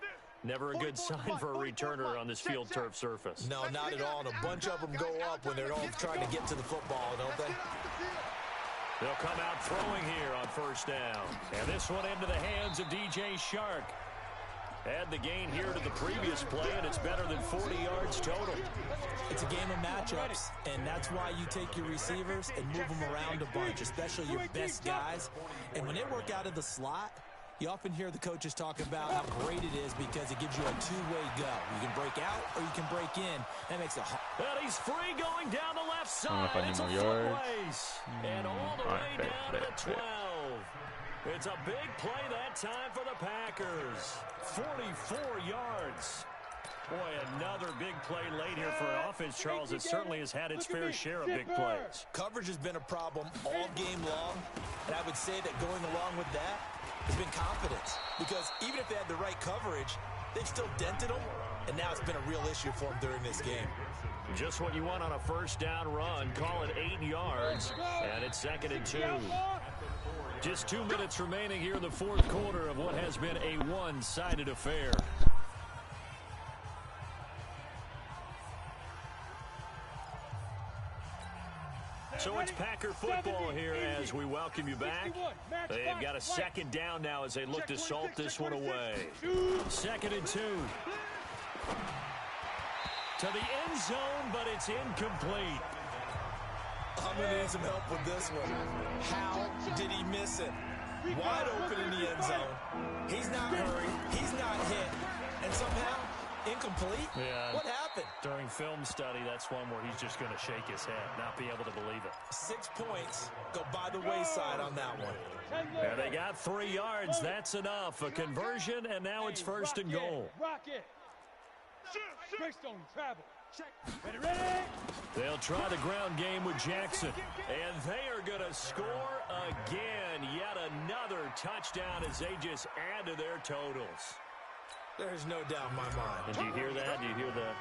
Never a good sign for a returner on this field turf surface. No, not at all. And a bunch of them go up when they're all trying to get to the football, don't they? They'll come out throwing here on first down. And this one into the hands of DJ Shark. Add the gain here to the previous play, and it's better than 40 yards total. It's a game of matchups, and that's why you take your receivers and move them around a bunch, especially your best guys. And when they work out of the slot, you often hear the coaches talk about how great it is because it gives you a two-way go. You can break out or you can break in. That makes it hard. And he's free going down the left side. It's a foot race. And all the way down to the 12. It's a big play that time for the Packers. 44 yards. Boy, another big play late here for an offense, Charles, that certainly has had its fair share of big plays. Coverage has been a problem all game long, and I would say that going along with that has been confidence, because even if they had the right coverage, they've still dented them, and now it's been a real issue for them during this game. Just what you want on a first down run. Call it 8 yards, and it's 2nd and 2. Just 2 minutes remaining here in the fourth quarter of what has been a one-sided affair. So it's Packer football here as we welcome you back. They've got a second down now as they look to salt this one away. 2nd and 2. To the end zone, but it's incomplete. I'm going to need some help with this one. How did he miss it? Wide open in the end zone. He's not hurried. He's not hit. And somehow, incomplete? Yeah. What happened? During film study, that's one where he's just going to shake his head, not be able to believe it. 6 points go by the wayside on that one. And they got 3 yards. That's enough. A conversion, and now it's 1st and goal. Rocket. Greystone travel. Ready. They'll try the ground game with Jackson. And they are going to score again. Yet another touchdown as they just add to their totals. There's no doubt in my mind. And do you hear that? Do you hear the...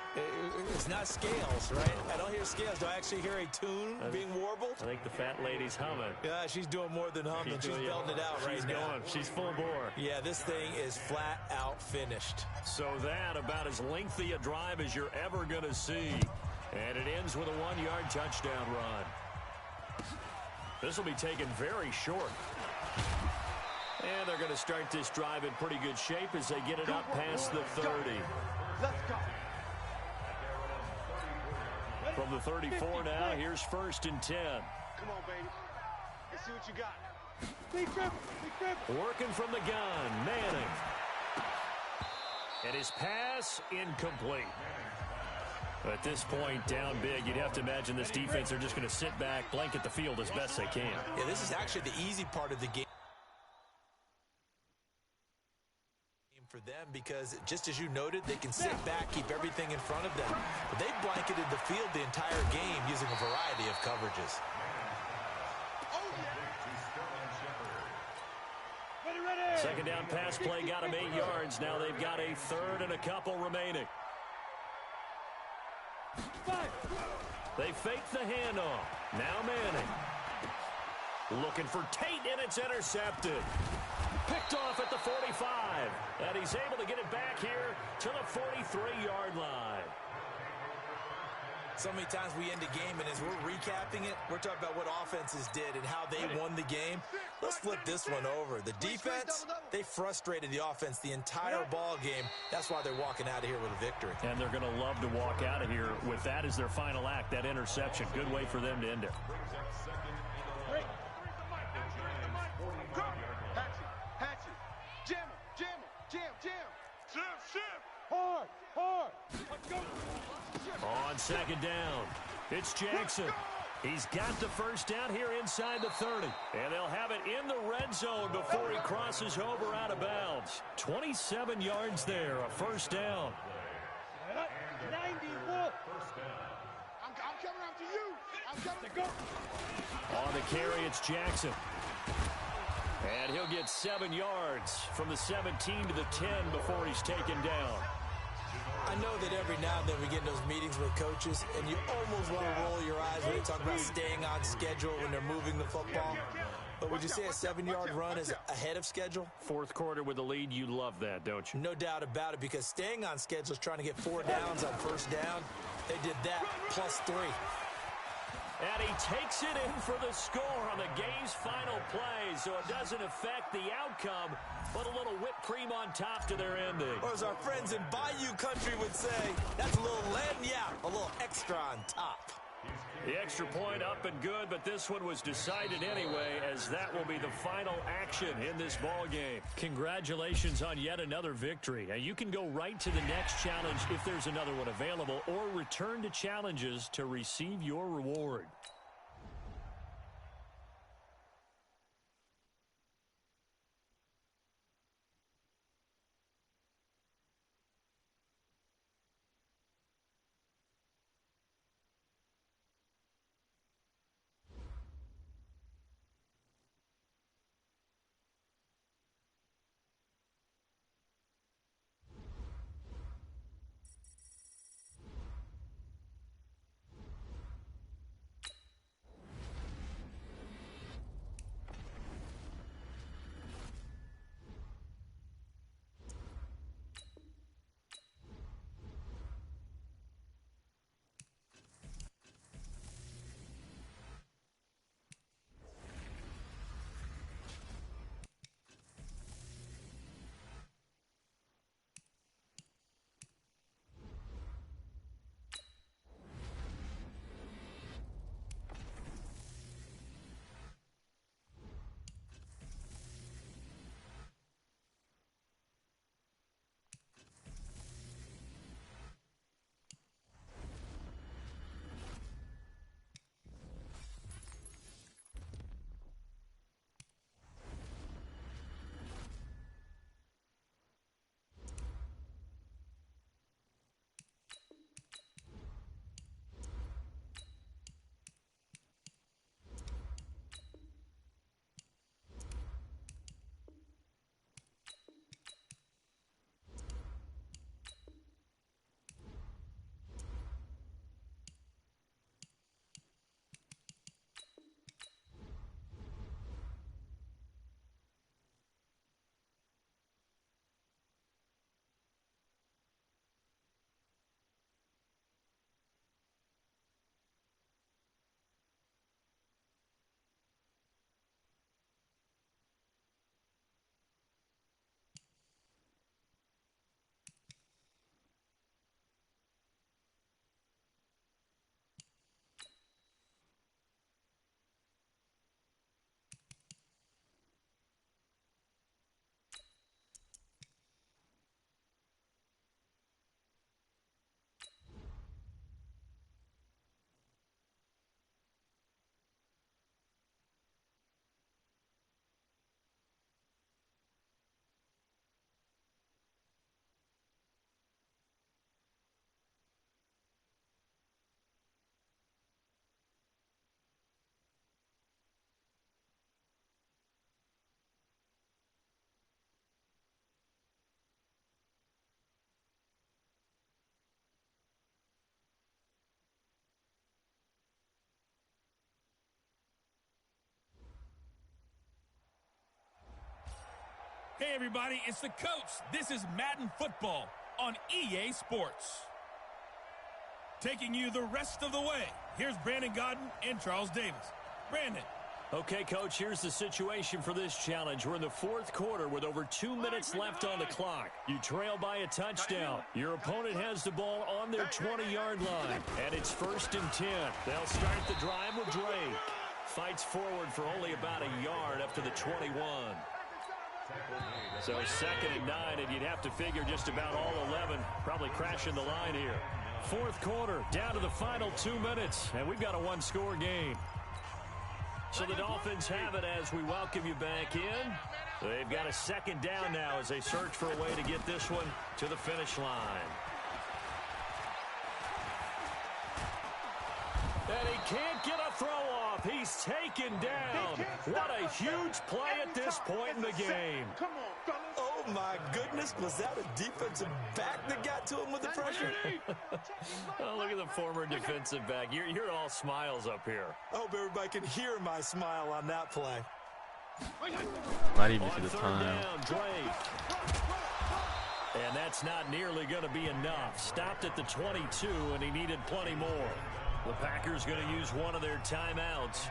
It's not scales, right? I don't hear scales. Do I actually hear a tune being warbled? I think the fat lady's humming. Yeah, she's doing more than humming. She's belting it out right now. She's full bore. Yeah, this thing is flat out finished. So that about as lengthy a drive as you're ever going to see. And it ends with a 1-yard touchdown run. This will be taken very short. And they're going to start this drive in pretty good shape as they get it up past the 30. Let's go. From the 34 now, here's 1st and 10. Come on, baby. Let's see what you got. Big dribble. Working from the gun, Manning. And his pass incomplete. At this point, down big, you'd have to imagine this defense are just going to sit back, blanket the field as best they can. Yeah, this is actually the easy part of the game for them, because just as you noted, they can sit back, keep everything in front of them. But they've blanketed the field the entire game using a variety of coverages. Second down pass play got them 8 yards. Now they've got a 3rd and a couple remaining. They fake the handoff. Now Manning. Looking for Tate, and it's intercepted. Picked off at the 45. And he's able to get it back here to the 43-yard line. So many times we end a game, and as we're recapping it, we're talking about what offenses did and how they won the game. Let's flip this one over. The defense, they frustrated the offense the entire ball game. That's why they're walking out of here with a victory. And they're going to love to walk out of here with that as their final act, that interception. Good way for them to end it. Hatchet. Jam. On second down, it's Jackson. He's got the first down here inside the 30. And they'll have it in the red zone before he crosses over out of bounds. 27 yards there, a first down. 90, I'm coming after you. I'm coming to go. On the carry, it's Jackson. And he'll get 7 yards from the 17 to the 10 before he's taken down. I know that every now and then we get in those meetings with coaches, and you almost want to roll your eyes when they talk about staying on schedule when they're moving the football. But would you say a 7-yard run is ahead of schedule? Fourth quarter with the lead, you love that, don't you? No doubt about it, because staying on schedule is trying to get 4 downs on first down. They did that plus 3. And he takes it in for the score on the game's final play, so it doesn't affect the outcome, but a little whipped cream on top to their ending. Or as our friends in Bayou Country would say, that's a little lagniappe, a little extra on top. The extra point up and good, but this one was decided anyway, as that will be the final action in this ball game. Congratulations on yet another victory. Now you can go right to the next challenge if there's another one available, or return to challenges to receive your reward. Hey, everybody, it's the coach. This is Madden Football on EA Sports. Taking you the rest of the way, here's Brandon Godden and Charles Davis. Brandon. Okay, Coach, here's the situation for this challenge. We're in the fourth quarter with over 2 minutes left on the clock. You trail by a touchdown. Your opponent has the ball on their 20-yard line, and it's 1st and 10. They'll start the drive with Drake. Fights forward for only about a yard up to the 21. So 2nd and 9, and you'd have to figure just about all 11 probably crashing the line here. Fourth quarter, down to the final 2 minutes, and we've got a one-score game. So the Dolphins have it as we welcome you back in. They've got a second down now as they search for a way to get this one to the finish line. And he can't get a throw off. He's taken down. What a huge play at this point in the game. Come on, fellas. Oh, my goodness. Was that a defensive back that got to him with the pressure? Oh, look at the former defensive back. You're all smiles up here. I hope everybody can hear my smile on that play. Not even On to the third time. down, Drake. And that's not nearly going to be enough. Stopped at the 22, and he needed plenty more. The Packers going to use one of their timeouts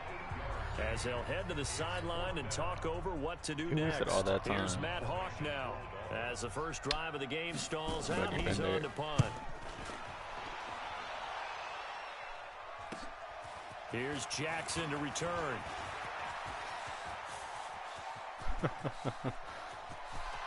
as they'll head to the sideline and talk over what to do next. All that time. Here's Matt Hawk now. As the first drive of the game stalls out, he's on to punt. Here's Jackson to return.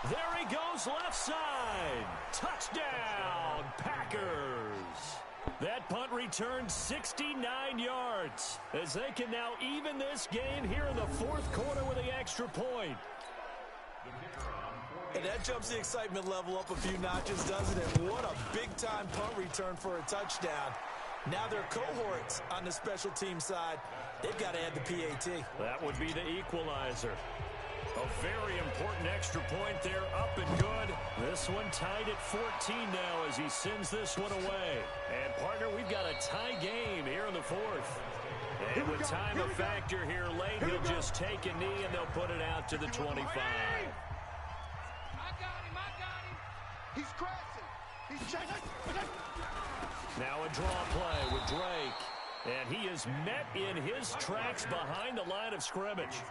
There he goes left side. Touchdown, Packers. That punt returned 69 yards as they can now even this game here in the fourth quarter with the extra point. And that jumps the excitement level up a few notches, doesn't it? What a big-time punt return for a touchdown. Now their cohorts on the special team side, they've got to add the PAT. That would be the equalizer. A very important extra point there, up and good. This one tied at 14 now as he sends this one away. And, partner, we've got a tie game here in the fourth. And with time a factor here late, he'll just take a knee and they'll put it out to the 25. I got him. He's crashing. He's chasing. Now a draw play with Drake. And he is met in his tracks behind the line of scrimmage.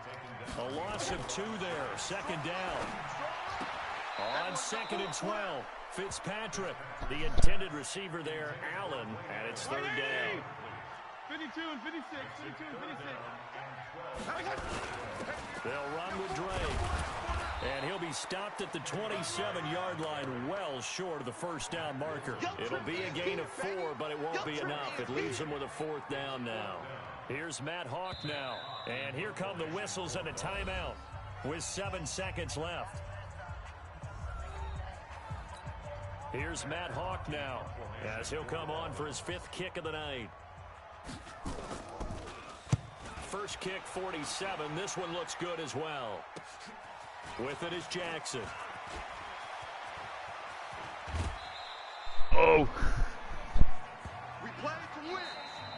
A loss of 2 there. Second down. On second and 12. Fitzpatrick, the intended receiver there, Allen, and it's third down. 52 and 56. 52 and 56. They'll run with Drake. And he'll be stopped at the 27-yard line, well short of the first down marker. It'll be a gain of 4, but it won't be enough. It leaves them with a fourth down now. Here's Matt Hawk now. And here come the whistles and a timeout with 7 seconds left. Here's Matt Hawk now as he'll come on for his 5th kick of the night. First kick, 47. This one looks good as well. With it is Jackson. Oh. We play to win.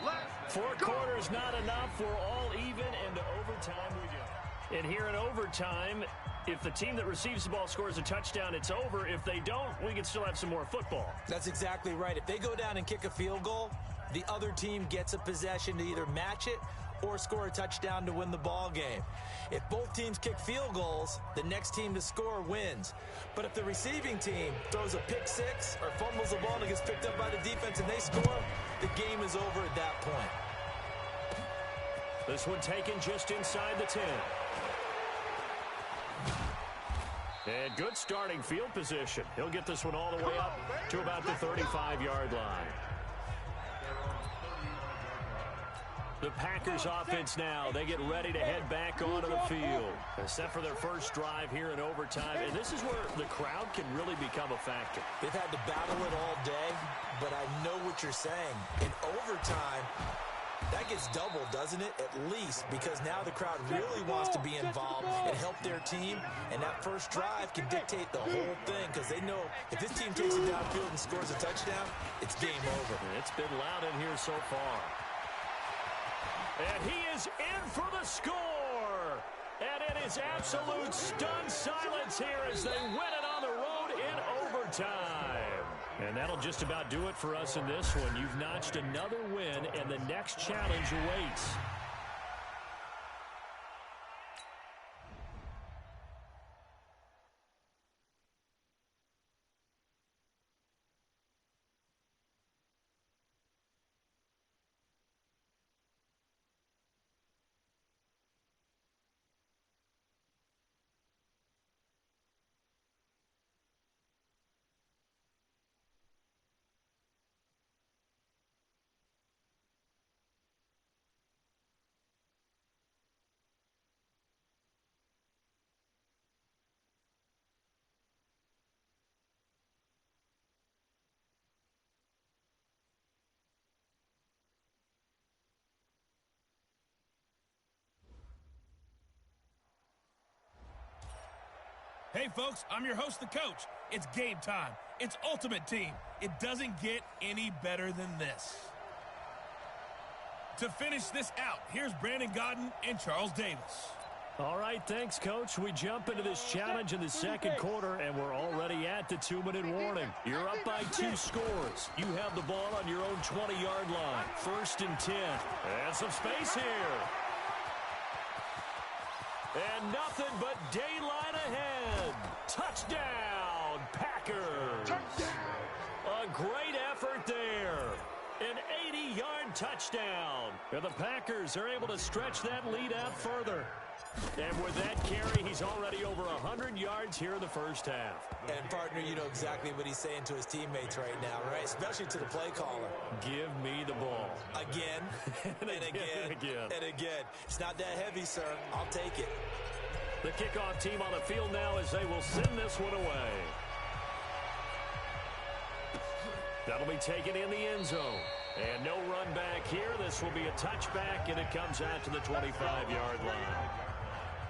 Let's 4 quarters not enough. We're all even, and to overtime we go. And here in overtime, if the team that receives the ball scores a touchdown, it's over. If they don't, we can still have some more football. That's exactly right. If they go down and kick a field goal, the other team gets a possession to either match it or score a touchdown to win the ball game. If both teams kick field goals, the next team to score wins. But if the receiving team throws a pick six or fumbles the ball and it gets picked up by the defense and they score, the game is over at that point. This one taken just inside the 10. And good starting field position. He'll get this one all the way up to about the 35-yard line. The Packers offense now, they get ready to head back onto the field. Except for their first drive here in overtime. And this is where the crowd can really become a factor. They've had to battle it all day, but I know what you're saying. In overtime, that gets doubled, doesn't it? At least, because now the crowd really wants to be involved and help their team. And that first drive can dictate the whole thing because they know if this team takes it downfield and scores a touchdown, it's game over. And it's been loud in here so far. And he is in for the score. And it is absolute stunned silence here as they win it on the road in overtime. And that'll just about do it for us in this one. You've notched another win, and the next challenge awaits. Hey, folks, I'm your host, the coach. It's game time. It's Ultimate Team. It doesn't get any better than this. To finish this out, here's Brandon Godden and Charles Davis. All right, thanks, Coach. We jump into this challenge in the second quarter, and we're already at the 2-minute warning. You're up by 2 scores. You have the ball on your own 20-yard line. 1st and 10. And some space here. And nothing but daylight ahead. Touchdown, Packers. Touchdown. A great effort there. An 80-yard touchdown. And the Packers are able to stretch that lead out further. And with that carry, he's already over 100 yards here in the first half. And, partner, you know exactly what he's saying to his teammates right now, right? Especially to the play caller. Give me the ball. Again, and again, and again. and again. It's not that heavy, sir. I'll take it. The kickoff team on the field now as they will send this one away. That'll be taken in the end zone. And no run back here. This will be a touchback, and it comes out to the 25-yard line.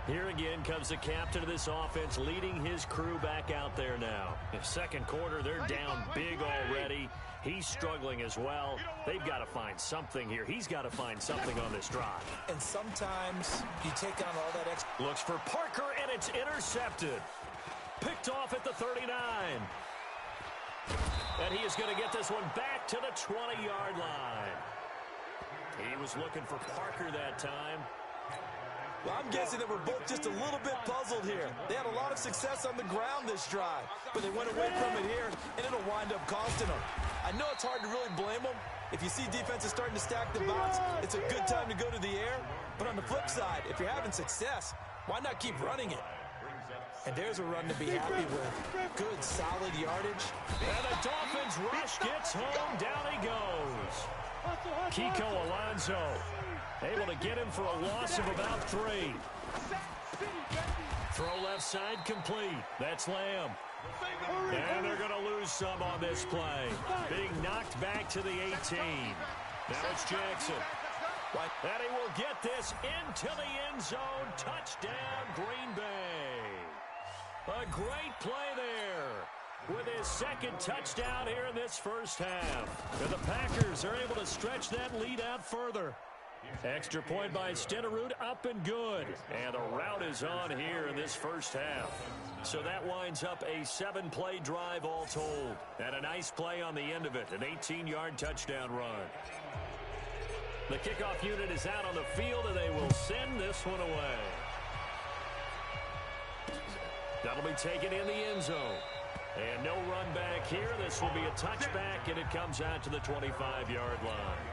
Here again comes the captain of this offense leading his crew back out there now. In second quarter, they're down big already. He's struggling as well. They've got to find something here. He's got to find something on this drive. And sometimes you take on all that extra. Looks for Parker, and it's intercepted. Picked off at the 39. And he is going to get this one back to the 20-yard line. He was looking for Parker that time. Well, I'm guessing that we're both just a little bit puzzled here. They had a lot of success on the ground this drive, but they went away from it here, and it'll wind up costing them. I know it's hard to really blame them. If you see defenses starting to stack the box, it's a good time to go to the air. But on the flip side, if you're having success, why not keep running it? And there's a run to be happy with. Good, solid yardage. And the Dolphins rush gets home. Down he goes. Kiko Alonso able to get him for a loss of about 3. Throw left side complete. That's Lamb. And they're going to lose some on this play. Being knocked back to the 18. Now it's Jackson. And he will get this into the end zone. Touchdown, Green Bay. A great play there with his second touchdown here in this first half. And the Packers are able to stretch that lead out further. Extra point by Stenerud, up and good. And the route is on here in this first half. So that winds up a 7-play drive all told. And a nice play on the end of it, an 18-yard touchdown run. The kickoff unit is out on the field, and they will send this one away. That'll be taken in the end zone. And no run back here. This will be a touchback, and it comes out to the 25-yard line.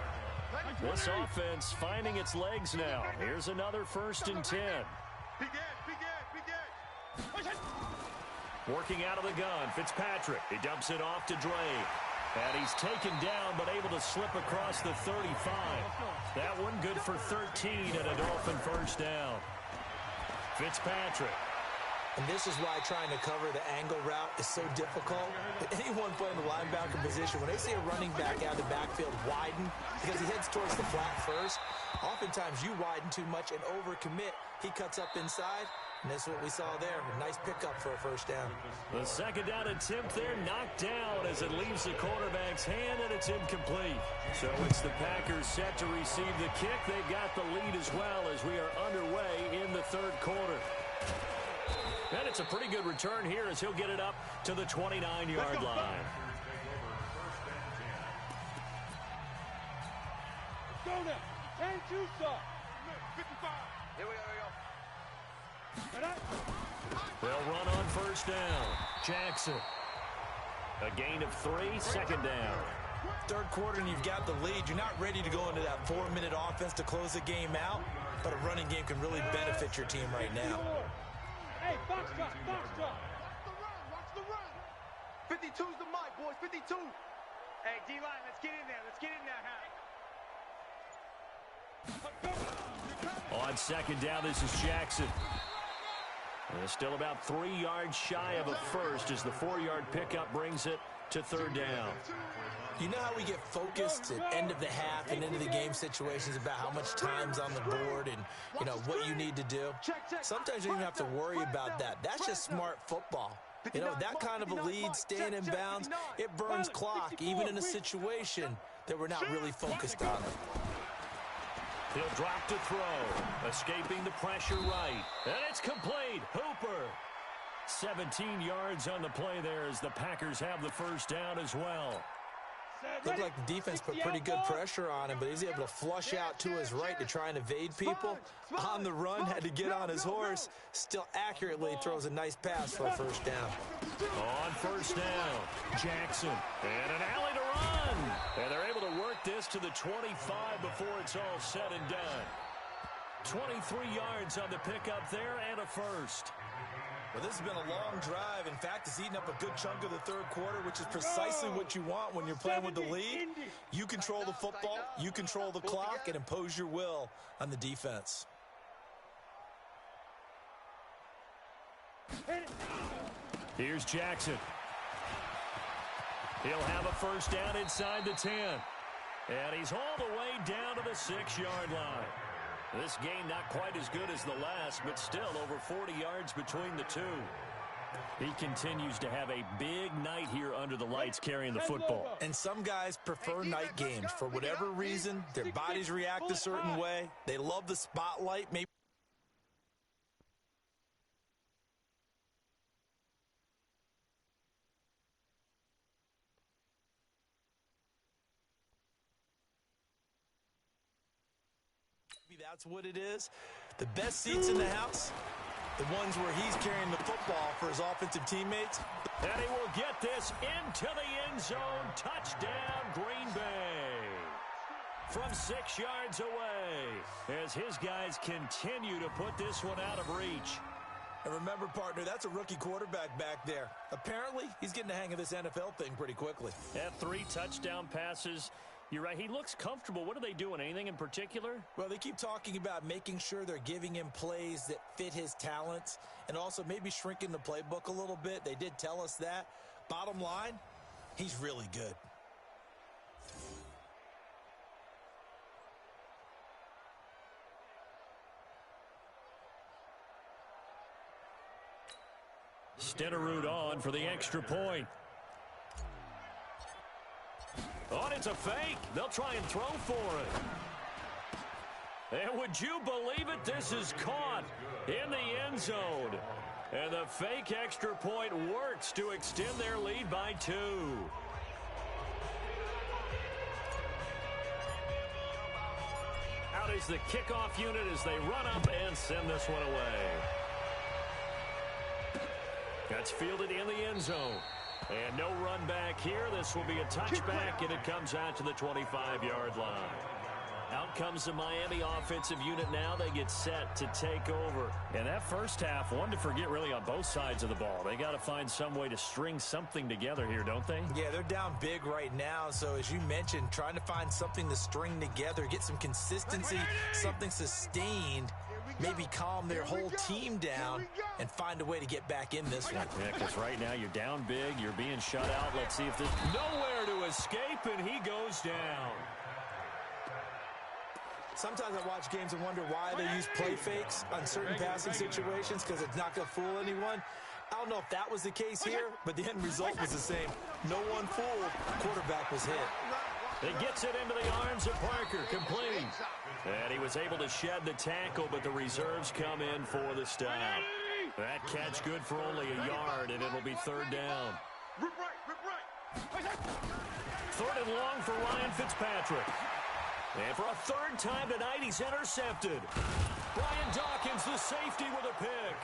This offense finding its legs now. Here's another 1st and 10. Working out of the gun, Fitzpatrick. He dumps it off to Dre. And he's taken down, but able to slip across the 35. That one good for 13 and a Dolphin first down. Fitzpatrick. And this is why trying to cover the angle route is so difficult. Anyone playing the linebacker position, when they see a running back out of the backfield widen because he heads towards the flat first, oftentimes you widen too much and overcommit. He cuts up inside, and that's what we saw there. A nice pickup for a first down. The second down attempt there knocked down as it leaves the quarterback's hand, and it's incomplete. So it's the Packers set to receive the kick. They've got the lead as well as we are underway in the third quarter. And it's a pretty good return here as he'll get it up to the 29-yard line. Go now. 10-2 stop. 55. Here we go. They'll run on first down. Jackson. A gain of 3, second down. Third quarter and you've got the lead. You're not ready to go into that 4-minute offense to close the game out, but a running game can really benefit your team right now. Hey, box drop. Watch the run. 52's the mic, boys. 52. Hey, D-line, let's get in there. Let's get in there, On second down, this is Jackson. And it's still about 3 yards shy of a first as the 4-yard pickup brings it to third down. You know how we get focused at end of the half and into the game situations about how much time's on the board and, you know, what you need to do? Sometimes you don't even have to worry about that. That's just smart football. You know, that kind of a lead, staying in bounds, it burns clock, even in a situation that we're not really focused on it. He'll drop to throw, escaping the pressure right. And it's complete. Hooper. 17 yards on the play there as the Packers have the first down as well. Looked like the defense put pretty good pressure on him, but he's able to flush out to his right to try and evade people. On the run, had to get on his horse. Still accurately throws a nice pass for a first down. On first down, Jackson. And an alley to run. And they're able to work this to the 25 before it's all said and done. 23 yards on the pickup there and a first. Well, this has been a long drive. In fact, it's eaten up a good chunk of the third quarter, which is precisely what you want when you're playing with the lead. You control the football, you control the clock, and impose your will on the defense. Here's Jackson. He'll have a first down inside the 10. And he's all the way down to the 6-yard line. This game not quite as good as the last, but still over 40 yards between the two. He continues to have a big night here under the lights carrying the football. And some guys prefer night games. For whatever reason, their bodies react a certain way. They love the spotlight. Maybe that's what it is. The best seats in the house, the ones where he's carrying the football for his offensive teammates. And he will get this into the end zone. Touchdown, Green Bay. From 6 yards away as his guys continue to put this one out of reach. And remember, partner, that's a rookie quarterback back there. Apparently, he's getting the hang of this NFL thing pretty quickly. At 3 touchdown passes. You're right. He looks comfortable. What are they doing? Anything in particular? Well, they keep talking about making sure they're giving him plays that fit his talents and also maybe shrinking the playbook a little bit. They did tell us that. Bottom line, he's really good. Stenerud on for the extra point. Oh, it's a fake. They'll try and throw for it. And would you believe it? This is caught in the end zone. And the fake extra point works to extend their lead by 2. Out is the kickoff unit as they run up and send this one away. That's fielded in the end zone. And no run back here. This will be a touchback, and it comes out to the 25-yard line. Out comes the Miami offensive unit now. They get set to take over. And that first half, one to forget really on both sides of the ball. They got to find some way to string something together here, don't they? Yeah, they're down big right now. So as you mentioned, trying to find something to string together, get some consistency, something sustained, maybe calm their whole team down and find a way to get back in this one. Yeah, because right now you're down big. You're being shut out. Let's see if there's nowhere to escape, and he goes down. Sometimes I watch games and wonder why they use play fakes on certain passing situations because it's not going to fool anyone. I don't know if that was the case here, but the end result was the same. No one fooled. Quarterback was hit. He gets it into the arms of Parker, complete. And he was able to shed the tackle, but the reserves come in for the stop. That catch good for only a yard, and it'll be third down. Third and long for Ryan Fitzpatrick. And for a third time tonight, he's intercepted. Brian Dawkins, the safety, with a pick.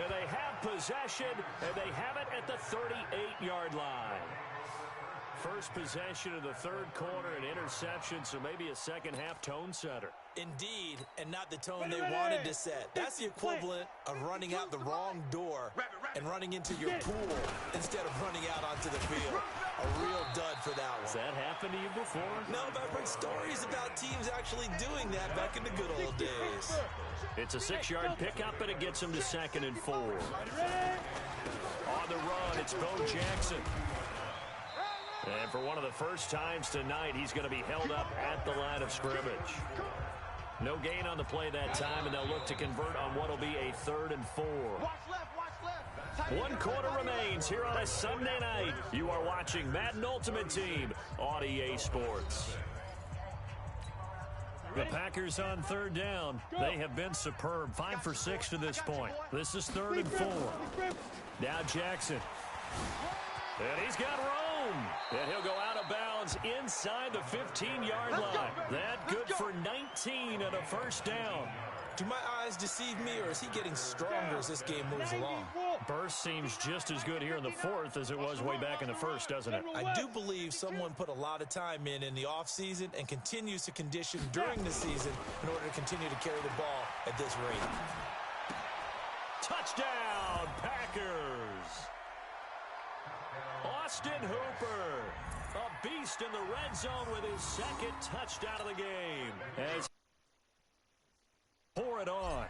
And they have possession, and they have it at the 38-yard line. First possession of the third quarter, an interception, so maybe a second-half tone setter. Indeed, and not the tone they wanted to set. That's the equivalent of running out the wrong door and running into your pool instead of running out onto the field. A real dud for that one. Has that happened to you before? No, but I've heard stories about teams actually doing that back in the good old days. It's a 6-yard pickup, and it gets him to 2nd and 4. On the run, it's Bo Jackson. And for one of the first times tonight, he's going to be held up at the line of scrimmage. No gain on the play that time, and they'll look to convert on what will be a 3rd and 4. Watch left. 1 quarter remains here on a Sunday night. You are watching Madden Ultimate Team on EA Sports. The Packers on 3rd down. They have been superb. 5 for 6 to this point. This is 3rd and 4. Now Jackson. And he's got room. And he'll go out of bounds inside the 15-yard line. That good for 19 and a first down. Do my eyes deceive me, or is he getting stronger as this game moves along? Burst seems just as good here in the 4th as it was way back in the 1st, doesn't it? I do believe someone put a lot of time in the offseason and continues to condition during the season in order to continue to carry the ball at this rate. Touchdown, Packers! Austin Hooper, a beast in the red zone with his 2nd touchdown of the game. As pour it on.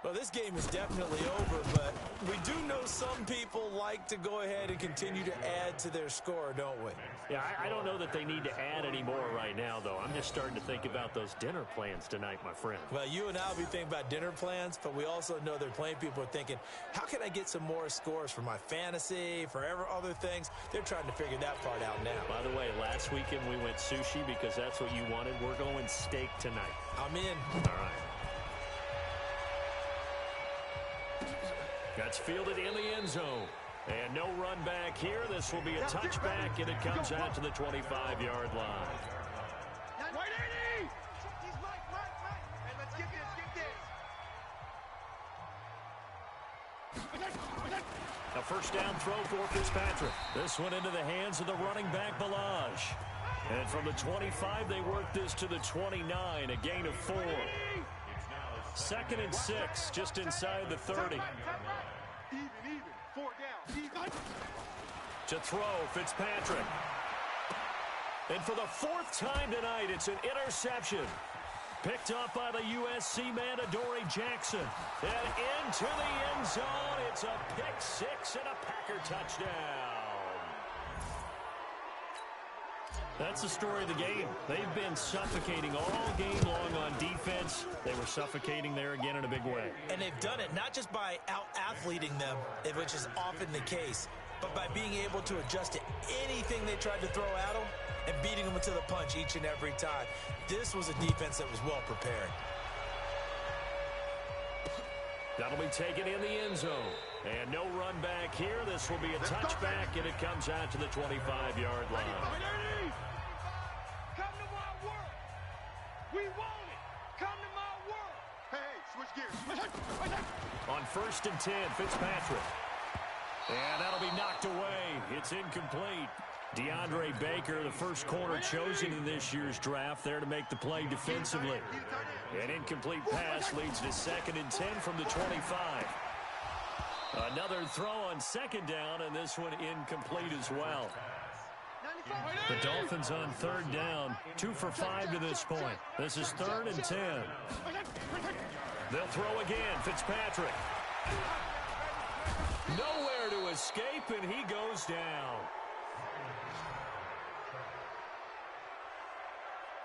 Well, this game is definitely over, but we do know some people like to go ahead and continue to add to their score, don't we? Yeah, I don't know that they need to add any more right now, though. I'm just starting to think about those dinner plans tonight, my friend. Well, you and I will be thinking about dinner plans, but we also know they're playing people are thinking, how can I get some more scores for my fantasy, for other things? They're trying to figure that part out now. By the way, last weekend we went sushi because that's what you wanted. We're going steak tonight. I'm in. All right. That's fielded in the end zone. And no run back here. This will be a touchback, and it comes out to the 25-yard line. Right, 80! He's right. Hey, let's get this. A first down throw for Fitzpatrick. This one into the hands of the running back, Balaj. And from the 25, they work this to the 29, a gain of 4. 2nd and 6, just inside the 30. Even. 4 down. To throw, Fitzpatrick. And for the 4th time tonight, it's an interception. Picked up by the USC man, Adoree Jackson. And into the end zone, it's a pick 6 and a Packer touchdown. That's the story of the game. They've been suffocating all game long on defense. They were suffocating there again in a big way. And they've done it not just by out-athleting them, which is often the case, but by being able to adjust to anything they tried to throw at them and beating them to the punch each and every time. This was a defense that was well prepared. That'll be taken in the end zone. And no run back here. This will be a touchback, and it comes out to the 25-yard line. Come to my world. We want it. Come to my world. Hey, switch gears. On 1st and 10, Fitzpatrick. And that'll be knocked away. It's incomplete. DeAndre Baker, the first corner chosen in this year's draft, there to make the play defensively. An incomplete pass leads to 2nd and 10 from the 25. Another throw on 2nd down, and this one incomplete as well. The Dolphins on 3rd down, 2 for 5 to this point. This is 3rd and 10. They'll throw again, Fitzpatrick. Nowhere to escape, and he goes down.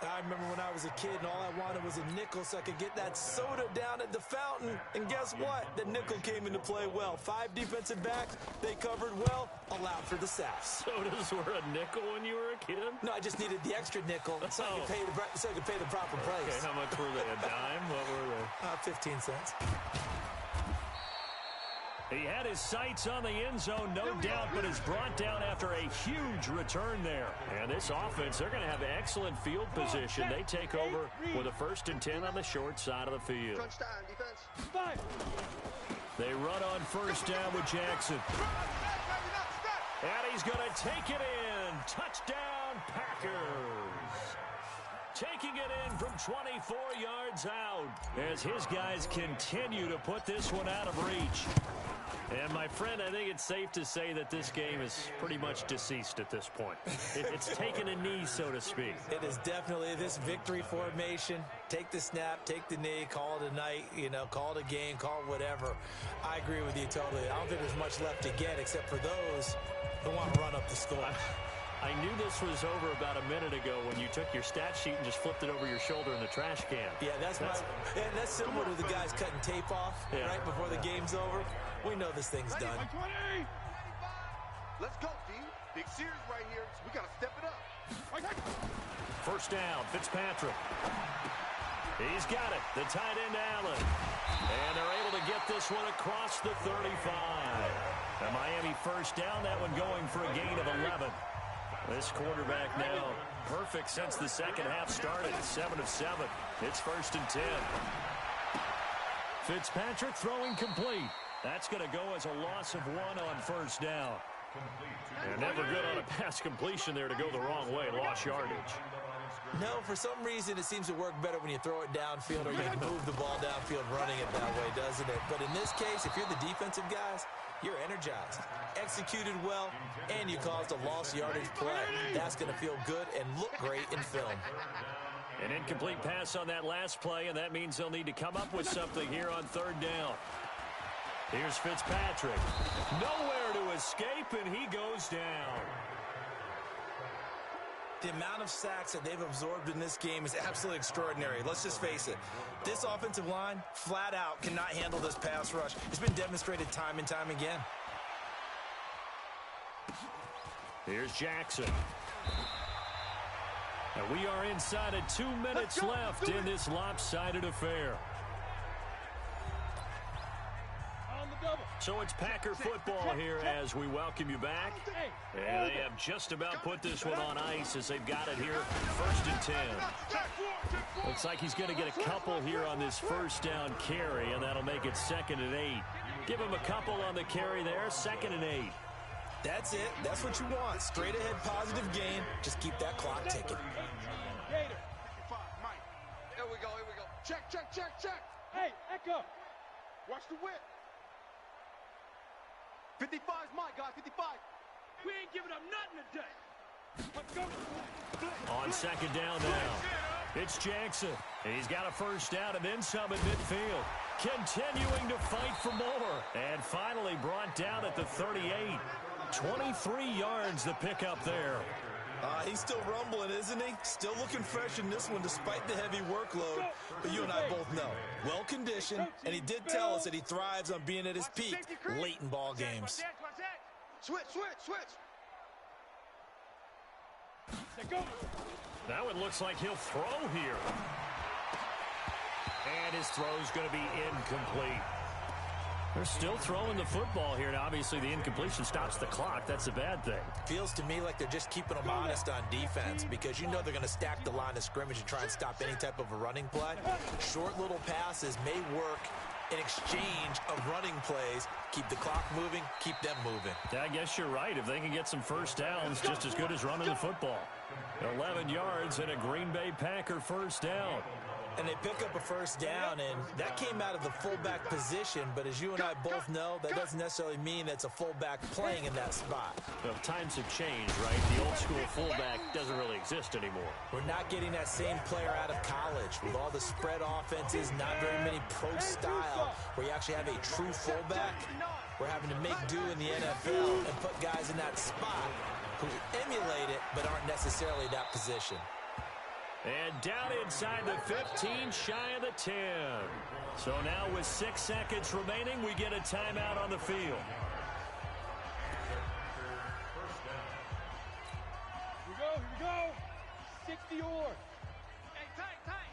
I remember when I was a kid and all I wanted was a nickel so I could get that soda down at the fountain. And guess what? The nickel came into play well. 5 defensive backs, they covered well, allowed for the sacks. Sodas were a nickel when you were a kid? No, I just needed the extra nickel so I could pay the proper price. Okay, how much were they? A dime? What were they? 15 cents. He had his sights on the end zone, no doubt, but is brought down after a huge return there. And this offense, they're going to have excellent field position. They take over with a 1st and 10 on the short side of the field. Crunch time, defense. They run on 1st down with Jackson. And he's going to take it in. Touchdown, Packers. Taking it in from 24 yards out as his guys continue to put this one out of reach. And, my friend, I think it's safe to say that this game is pretty much deceased at this point. It's taken a knee, so to speak. It is definitely this victory formation. Take the snap, take the knee, call it a night, call it a game, call it whatever. I agree with you totally. I don't think there's much left to get except for those who want to run up the score. I knew this was over about a minute ago when you took your stat sheet and just flipped it over your shoulder in the trash can. Yeah, that's similar to the guys cutting tape off right before the game's over. We know this thing's done. Let's go, D. Big series right here. So we got to step it up. First down, Fitzpatrick. He's got it. The tight end, Allen. And they're able to get this one across the 35. The Miami first down, that one going for a gain of 11. This quarterback now perfect since the second half started. 7 of 7. It's 1st and 10. Fitzpatrick throwing complete. That's going to go as a loss of 1 on first down. And never good on a pass completion there to go the wrong way. Lost yardage. No, for some reason it seems to work better when you throw it downfield or you move the ball downfield running it that way, doesn't it? But in this case, if you're the defensive guys, you're energized, executed well, and you caused a lost yardage play. That's going to feel good and look great in film. An incomplete pass on that last play, and that means they'll need to come up with something here on 3rd down. Here's Fitzpatrick. Nowhere to escape, and he goes down. The amount of sacks that they've absorbed in this game is absolutely extraordinary. Let's just face it. This offensive line, flat out, cannot handle this pass rush. It's been demonstrated time and time again. Here's Jackson. And we are inside of 2 minutes left in this lopsided affair. So it's Packer football here as we welcome you back. And they have just about put this one on ice as they've got it here. 1st and 10. Looks like he's going to get a couple here on this first down carry, and that'll make it 2nd and 8. Give him a couple on the carry there. 2nd and 8. That's it. That's what you want. Straight ahead positive gain. Just keep that clock ticking. Here we go. Here we go. Check, check, check, check. Hey, Echo. Watch the whip. 55's Mike, guys. 55. We ain't giving up nothing today. Let's go. On 2nd down now. It's Jackson. He's got a first down and then some at midfield. Continuing to fight for more. And finally brought down at the 38. 23 yards the pickup there. He's still rumbling, isn't he? Still looking fresh in this one despite the heavy workload. But you and I both know. Well-conditioned, and he did tell us that he thrives on being at his peak late in ball games. Switch, switch, switch. That one looks like he'll throw here. And his throw's going to be incomplete. They're still throwing the football here. Now, obviously, the incompletion stops the clock. That's a bad thing. Feels to me like they're just keeping them honest on defense because you know they're going to stack the line of scrimmage and try and stop any type of a running play. Short little passes may work in exchange of running plays. Keep the clock moving, keep them moving. I guess you're right. If they can get some first downs, just as good as running the football. 11 yards and a Green Bay Packer first down. And they pick up a first down, and that came out of the fullback position. But as you and I both know, that doesn't necessarily mean that's a fullback playing in that spot. Well, times have changed, right? The old school fullback doesn't really exist anymore. We're not getting that same player out of college with all the spread offenses, not very many pro style, where you actually have a true fullback. We're having to make do in the NFL and put guys in that spot who emulate it but aren't necessarily that position. And down inside the 15, shy of the 10. So now with 6 seconds remaining, we get a timeout on the field. Here we go. 60 or. Hey, tight.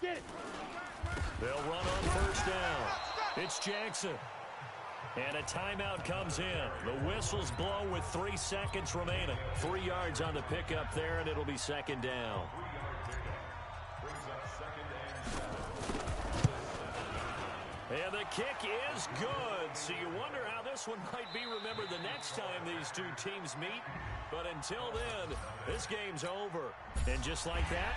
Get it. They'll run on first down. It's Jackson. And a timeout comes in. The whistles blow with 3 seconds remaining. 3 yards on the pickup there, and it'll be 2nd down. And the kick is good. So you wonder how this one might be remembered the next time these two teams meet. But until then, this game's over. And just like that,